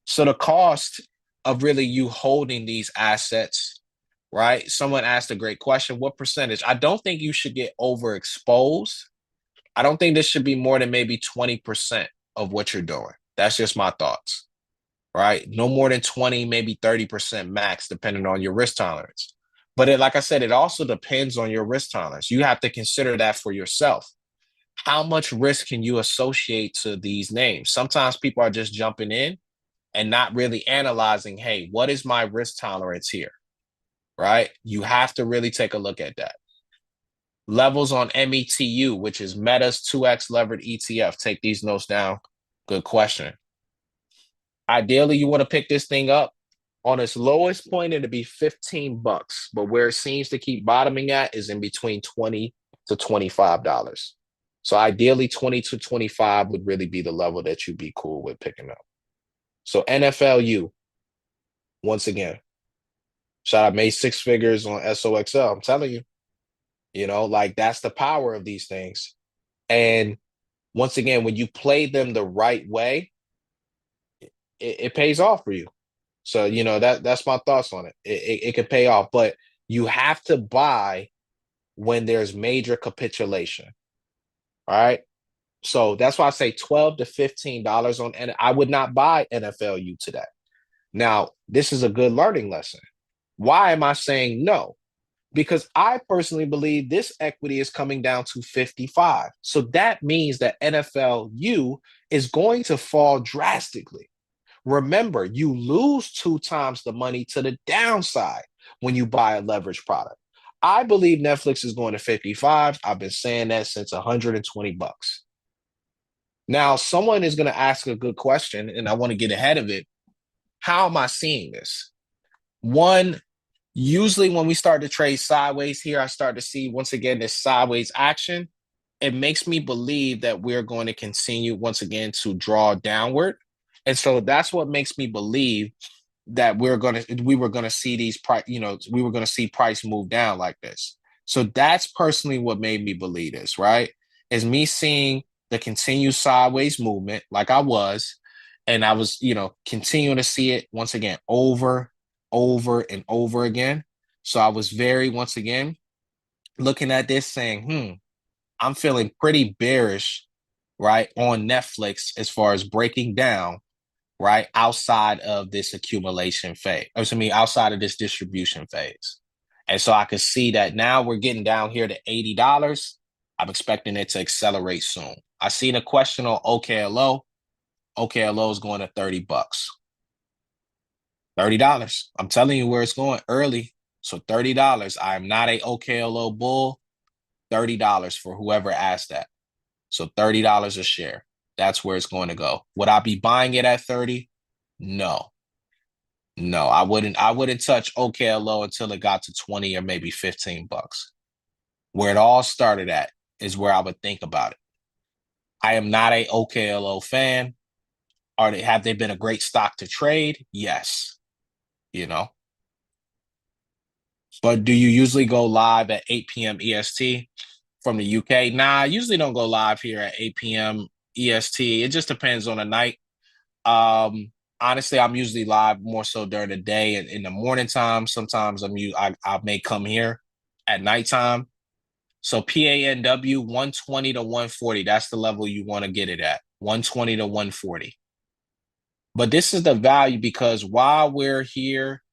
So the cost of really you holding these assets, right? Someone asked a great question. What percentage? I don't think you should get overexposed. I don't think this should be more than maybe 20% of what you're doing. That's just my thoughts, right? No more than 20, maybe 30% max, depending on your risk tolerance. But like I said, it also depends on your risk tolerance. You have to consider that for yourself. How much risk can you associate to these names? Sometimes people are just jumping in and not really analyzing, hey, what is my risk tolerance here, right? You have to really take a look at that. Levels on METU, which is Meta's 2X levered ETF. Take these notes down. Good question. Ideally, you want to pick this thing up on its lowest point, it'd be 15 bucks. But where it seems to keep bottoming at is in between $20 to $25. So ideally, 20 to 25 would really be the level that you'd be cool with picking up. So NFLU, once again, shout out, made 6 figures on SOXL. I'm telling you, like that's the power of these things. And once again, when you play them the right way, it pays off for you. So, that's my thoughts on it. It can pay off, but you have to buy when there's major capitulation. All right. So that's why I say $12 to $15 on, and I would not buy NFLU today. Now, this is a good learning lesson. Why am I saying no? Because I personally believe this equity is coming down to 55. So that means that NFLU is going to fall drastically. Remember, you lose 2 times the money to the downside when you buy a leverage product. I believe Netflix is going to 55. I've been saying that since 120 bucks. Now, someone is going to ask a good question, and I want to get ahead of it. How am I seeing this? One, usually when we start to trade sideways here, I start to see, once again, this sideways action. It makes me believe that we're going to continue, once again, to draw downward. And so that's what makes me believe that we were going to see these price, we were going to see price move down like this. So that's personally what made me believe this, right? Is me seeing the continued sideways movement like I was, and I was, continuing to see it once again over over and over again. So I was once again, looking at this saying, I'm feeling pretty bearish, right, on Netflix as far as breaking down, right, outside of this accumulation phase. Outside of this distribution phase. And so I could see that now we're getting down here to $80. I'm expecting it to accelerate soon. I seen a question on OKLO. OKLO is going to $30. $30. I'm telling you where it's going early. So $30. I am not a OKLO bull. $30 for whoever asked that. So $30 a share. That's where it's going to go. Would I be buying it at 30? No. No, I wouldn't. I wouldn't touch OKLO until it got to 20 or maybe $15. Where it all started at is where I would think about it. I am not a OKLO fan. Have they been a great stock to trade? Yes. You know. But do you usually go live at 8 p.m. EST from the UK? Nah, I usually don't go live here at 8 p.m. EST. It just depends on the night. Honestly, I'm usually live more so during the day and in the morning time. Sometimes I may come here at nighttime. So PANW 120 to 140. That's the level you want to get it at. 120 to 140. But this is the value because while we're here,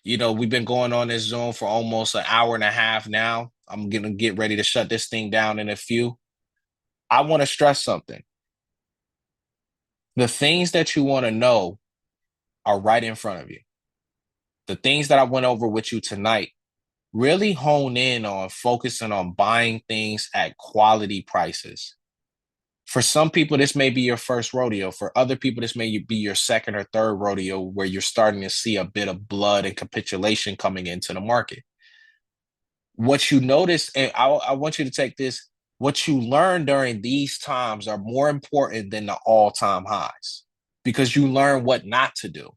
we've been going on this zone for almost an hour and a half now. I'm going to get ready to shut this thing down in a few. I want to stress something. The things that you want to know are right in front of you. The things that I went over with you tonight, really hone in on focusing on buying things at quality prices. For some people, this may be your first rodeo. For other people, this may be your second or third rodeo where you're starting to see a bit of blood and capitulation coming into the market. What you notice, and I want you to take this, what you learn during these times are more important than the all-time highs because you learn what not to do.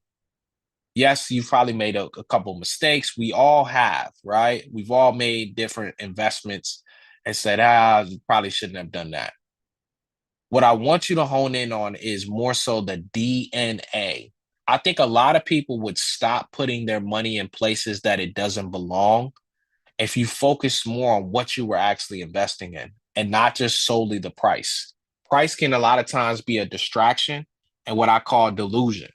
Yes, you've probably made a couple mistakes. We all have, right? We've all made different investments and said, you probably shouldn't have done that. What I want you to hone in on is more so the DNA. I think a lot of people would stop putting their money in places that it doesn't belong if you focus more on what you were actually investing in and not just solely the price. Price can a lot of times be a distraction and what I call delusion.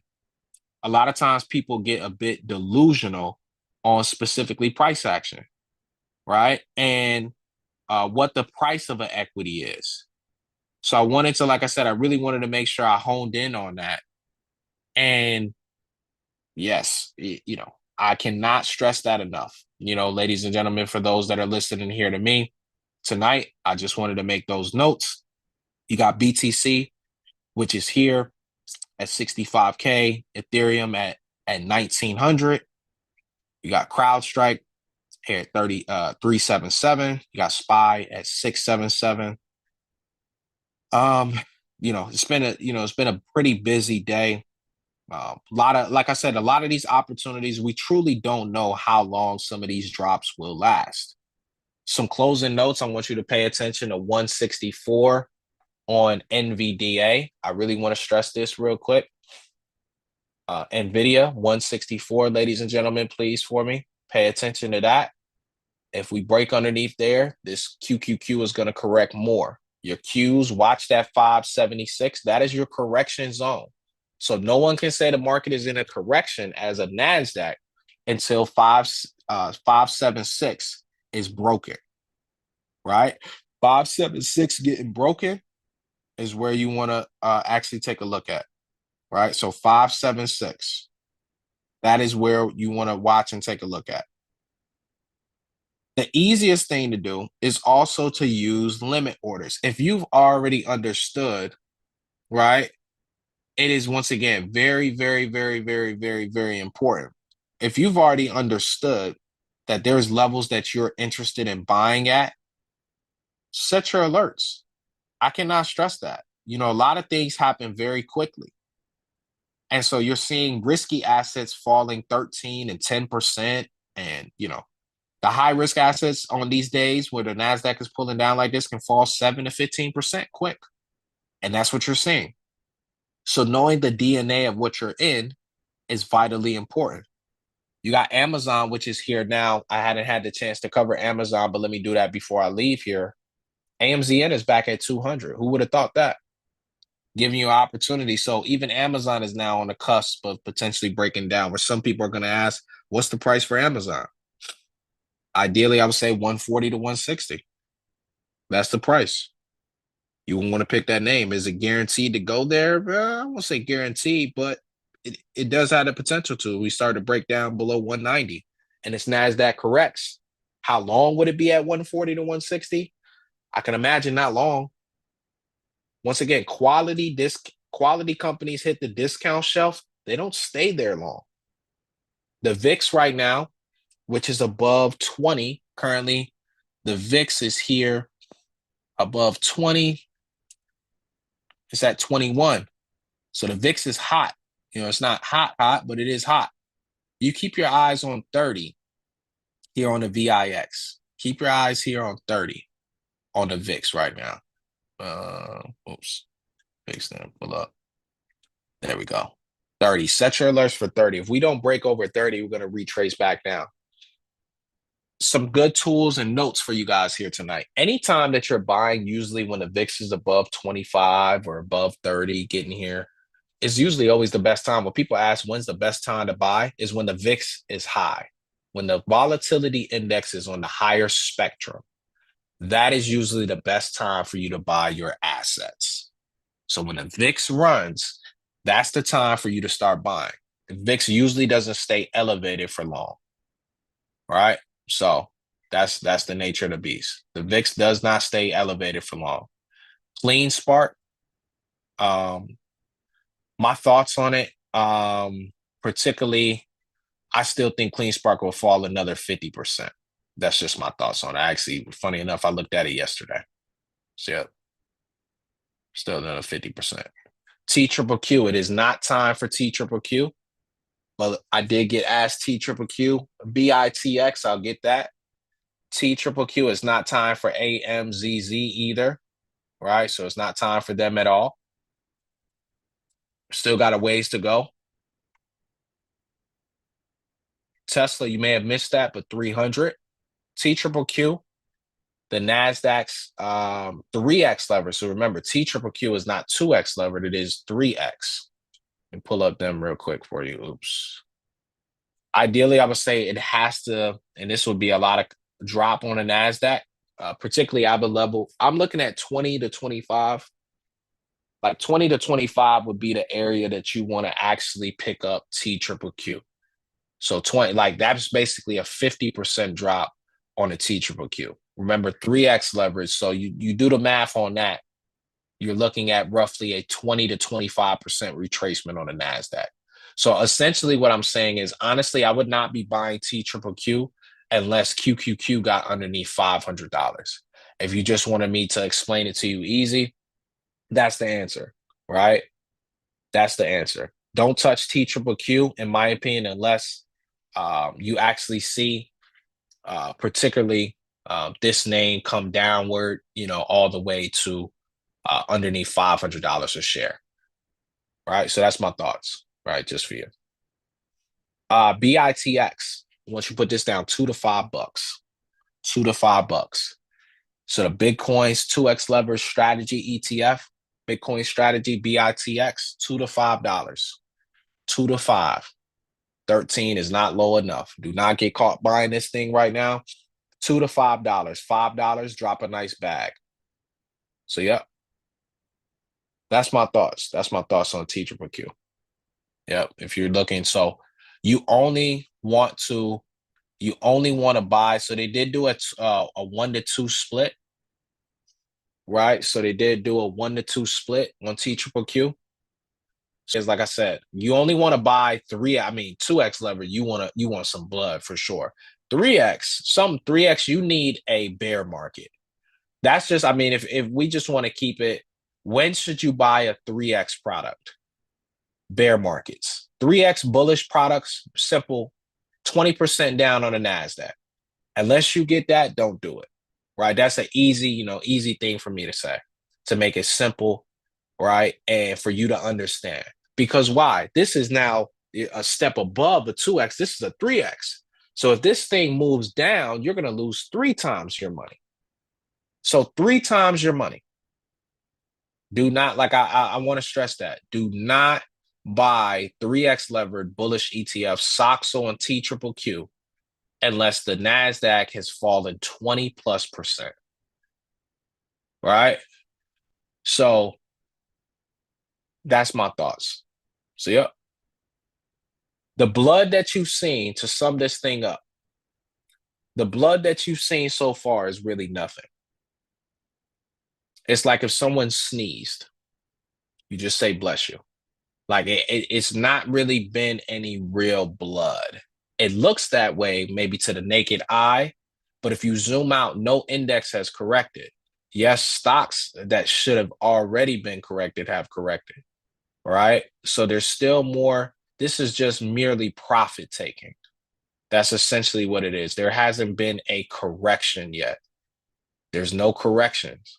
A lot of times people get a bit delusional on specifically price action, right? And what the price of an equity is. So I wanted to, like I said, I really wanted to make sure I honed in on that. And yes, I cannot stress that enough. Ladies and gentlemen, for those that are listening here to me tonight, I just wanted to make those notes. You got BTC, which is here at 65K, Ethereum at 1900. You got CrowdStrike here at 377. You got SPY at 677. It's been a pretty busy day. Like I said, a lot of these opportunities, we truly don't know how long some of these drops will last. Some closing notes, I want you to pay attention to 164 on NVDA. I really want to stress this real quick. NVIDIA 164, ladies and gentlemen, please for me. Pay attention to that. If we break underneath there, this QQQ is going to correct more. Your Qs, watch that 576. That is your correction zone. So no one can say the market is in a correction as a NASDAQ until 576 is broken, right? 576 getting broken is where you want to actually take a look at, right? So 576, that is where you want to watch and take a look at. The easiest thing to do is also to use limit orders. If you've already understood, right, it is once again very, very, very, very, very, very important. If you've already understood that there's levels that you're interested in buying at, set your alerts. I cannot stress that. A lot of things happen very quickly. And so you're seeing risky assets falling 13 and 10%. And, the high risk assets on these days where the NASDAQ is pulling down like this can fall 7 to 15% quick. And that's what you're seeing. So knowing the DNA of what you're in is vitally important. You got Amazon, which is here now. I hadn't had the chance to cover Amazon, but let me do that before I leave here. AMZN is back at 200. Who would have thought that? Giving you an opportunity. So even Amazon is now on the cusp of potentially breaking down, where some people are going to ask, what's the price for Amazon? Ideally, I would say 140 to 160. That's the price. You want to pick that name. Is it guaranteed to go there? I won't say guaranteed, but it does have the potential to. We start to break down below 190 and it's NASDAQ corrects. How long would it be at 140 to 160? I can imagine not long. Once again, quality companies hit the discount shelf. They don't stay there long. The VIX right now, which is above 20 currently, the VIX is here above 20. It's at 21. So the VIX is hot. You know, it's not hot, but it is hot. You keep your eyes on 30 here on the VIX. Keep your eyes here on 30 on the VIX right now. Oops. VIX didn't pull up. There we go. 30. Set your alerts for 30. If we don't break over 30, we're going to retrace back down. Some good tools and notes for you guys here tonight. Anytime that you're buying, usually when the VIX is above 25 or above 30, getting here, is usually always the best time. When people ask when's the best time to buy, is when the VIX is high. When the volatility index is on the higher spectrum, that is usually the best time for you to buy your assets. So when the VIX runs, that's the time for you to start buying. The VIX usually doesn't stay elevated for long, right? So that's the nature of the beast. The VIX does not stay elevated for long. Clean Spark, my thoughts on it, particularly, I still think Clean Spark will fall another 50%. That's just my thoughts on it. Actually, funny enough, I looked at it yesterday. So yeah, still another 50%. TQQQ, it is not time for TQQQ. But I did get asked TQQQ. BITX, I'll get that. TQQQ is not time for AMZZ either, right? So it's not time for them at all. Still got a ways to go. Tesla, you may have missed that, but 300. TQQQ, the NASDAQ's 3X lever. So remember, TQQQ is not 2X levered, it is 3X. And pull up them real quick for you. Oops. Ideally, I would say it has to, and this would be a lot of drop on the NASDAQ, particularly I'm looking at 20 to 25. Like 20 to 25 would be the area that you want to actually pick up TQQQ. So 20, like that's basically a 50% drop on a TQQQ. Remember 3X leverage. So you do the math on that. You're looking at roughly a 20 to 25% retracement on the NASDAQ. So essentially what I'm saying is, honestly, I would not be buying TQQQ unless QQQ got underneath $500. If you just wanted me to explain it to you easy, that's the answer, right? That's the answer. Don't touch TQQQ, in my opinion, unless you actually see particularly this name come downward, all the way to underneath $500 a share. Right. So that's my thoughts, right? Just for you. BITX, once you put this down, $2 to $5. $2 to $5. So the Bitcoin's 2X leverage strategy ETF, Bitcoin strategy, BITX, $2 to $5. 2 to 5. 13 is not low enough. Do not get caught buying this thing right now. $2 to $5. $5, drop a nice bag. So, yeah. That's my thoughts. That's my thoughts on TQQQ. Yep. If you're looking, so you only want to buy. So they did do a 1 to 2 split, right? So they did do a 1 to 2 split on TQQQ. So like I said, you only want to buy 2X lever. You want some blood for sure. 3X, you need a bear market. That's just, if we just want to keep it, when should you buy a 3X product? Bear markets. 3X bullish products, simple, 20% down on the NASDAQ. Unless you get that, don't do it. Right? That's an easy thing for me to say, to make it simple, right? And for you to understand. Because why? This is now a step above a 2x. This is a 3x. So if this thing moves down, you're going to lose 3 times your money. So 3 times your money. Do not, like I want to stress that. Do not buy 3x levered bullish ETF SOXO and TQQQ unless the NASDAQ has fallen 20+%. Right? So that's my thoughts. So yeah. The blood that you've seen, to sum this thing up, the blood that you've seen so far is really nothing. It's like if someone sneezed, you just say bless you. Like it's not really been any real blood. It looks that way maybe to the naked eye, but if you zoom out, no index has corrected. Yes, stocks that should have already been corrected have corrected, right? So there's still more. This is just merely profit taking. That's essentially what it is. There hasn't been a correction yet. There's no corrections.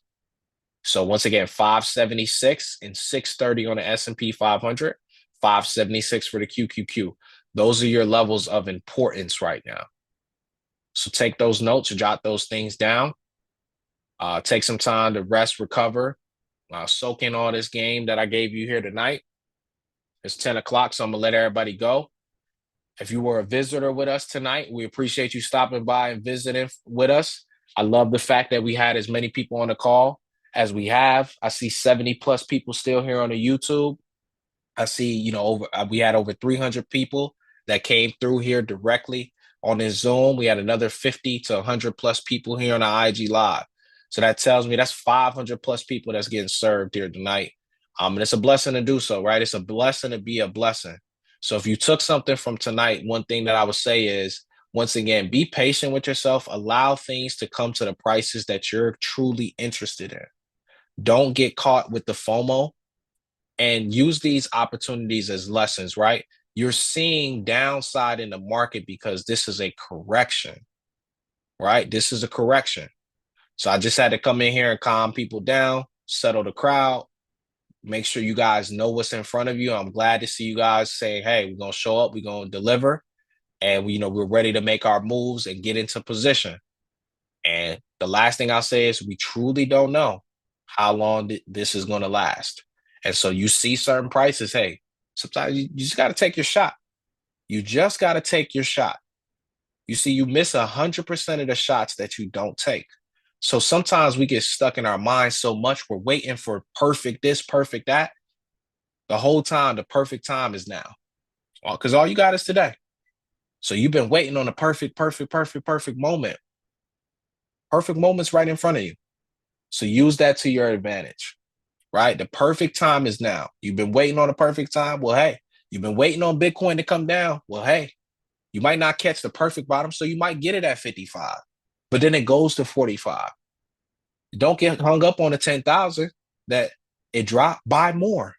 So once again, 576 and 630 on the S&P 500, 576 for the QQQ. Those are your levels of importance right now. So take those notes, jot those things down. Take some time to rest, recover, soak in all this game that I gave you here tonight. It's 10 o'clock, so I'm going to let everybody go. If you were a visitor with us tonight, we appreciate you stopping by and visiting with us. I love the fact that we had as many people on the call as we have. I see 70+ people still here on the YouTube. I see, we had over 300 people that came through here directly on this Zoom. We had another 50 to 100+ people here on the IG Live. So that tells me that's 500+ people that's getting served here tonight. And it's a blessing to do so, right? It's a blessing to be a blessing. So if you took something from tonight, one thing that I would say is, once again, be patient with yourself. Allow things to come to the prices that you're truly interested in. Don't get caught with the FOMO, and use these opportunities as lessons, right? You're seeing downside in the market because this is a correction, right? This is a correction. So I just had to come in here and calm people down, settle the crowd, make sure you guys know what's in front of you. I'm glad to see you guys saying, hey, we're going to show up, we're going to deliver, and we're ready to make our moves and get into position. And the last thing I'll say is we truly don't know how long this is going to last. And so you see certain prices, hey, sometimes you just got to take your shot. You just got to take your shot. You see, you miss 100% of the shots that you don't take. So sometimes we get stuck in our minds so much, we're waiting for perfect this, perfect that. The whole time, the perfect time is now. Because all you got is today. So you've been waiting on the perfect moment. Perfect moment's right in front of you. So use that to your advantage, right? The perfect time is now. You've been waiting on the perfect time. Well, hey, you've been waiting on Bitcoin to come down. Well, hey, you might not catch the perfect bottom, so you might get it at 55, but then it goes to 45. Don't get hung up on the 10,000 that it dropped. Buy more.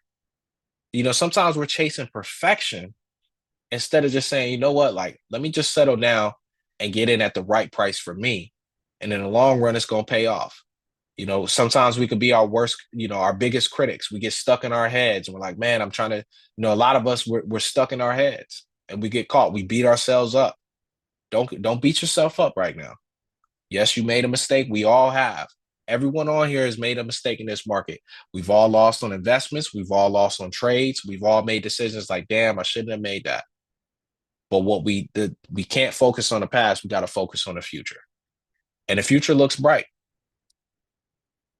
Sometimes we're chasing perfection instead of just saying, you know what, like, let me just settle down and get in at the right price for me. And in the long run, it's going to pay off. Sometimes we could be our worst, our biggest critics. We get stuck in our heads and we're like, man, I'm trying to, a lot of us, we're stuck in our heads and we get caught. We beat ourselves up. Don't beat yourself up right now. Yes, you made a mistake. We all have. Everyone on here has made a mistake in this market. We've all lost on investments. We've all lost on trades. We've all made decisions like, damn, I shouldn't have made that. But what we can't focus on the past. We got to focus on the future. And the future looks bright.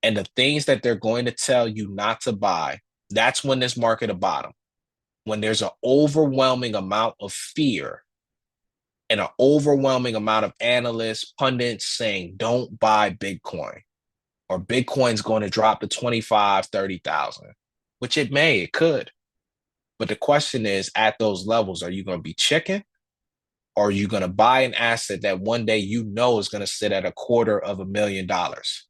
And the things that they're going to tell you not to buy, that's when this market will bottom. When there's an overwhelming amount of fear and an overwhelming amount of analysts, pundits saying, don't buy Bitcoin, or Bitcoin's going to drop to 25, 30,000, which it could. But the question is, at those levels, are you going to be chicken, or are you going to buy an asset that one day is going to sit at $250,000?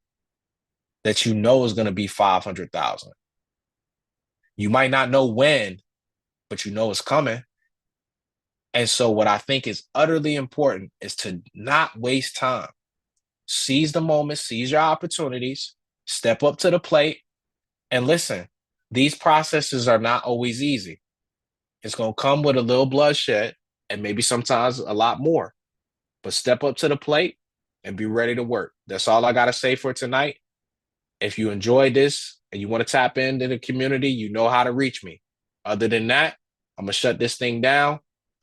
That is going to be 500,000. You might not know when, but it's coming. And so what I think is utterly important is to not waste time. Seize the moment, seize your opportunities, step up to the plate. And listen, these processes are not always easy. It's going to come with a little bloodshed and maybe sometimes a lot more. But step up to the plate and be ready to work. That's all I got to say for tonight. If you enjoyed this and you want to tap into the community, you know how to reach me. Other than that, I'm going to shut this thing down.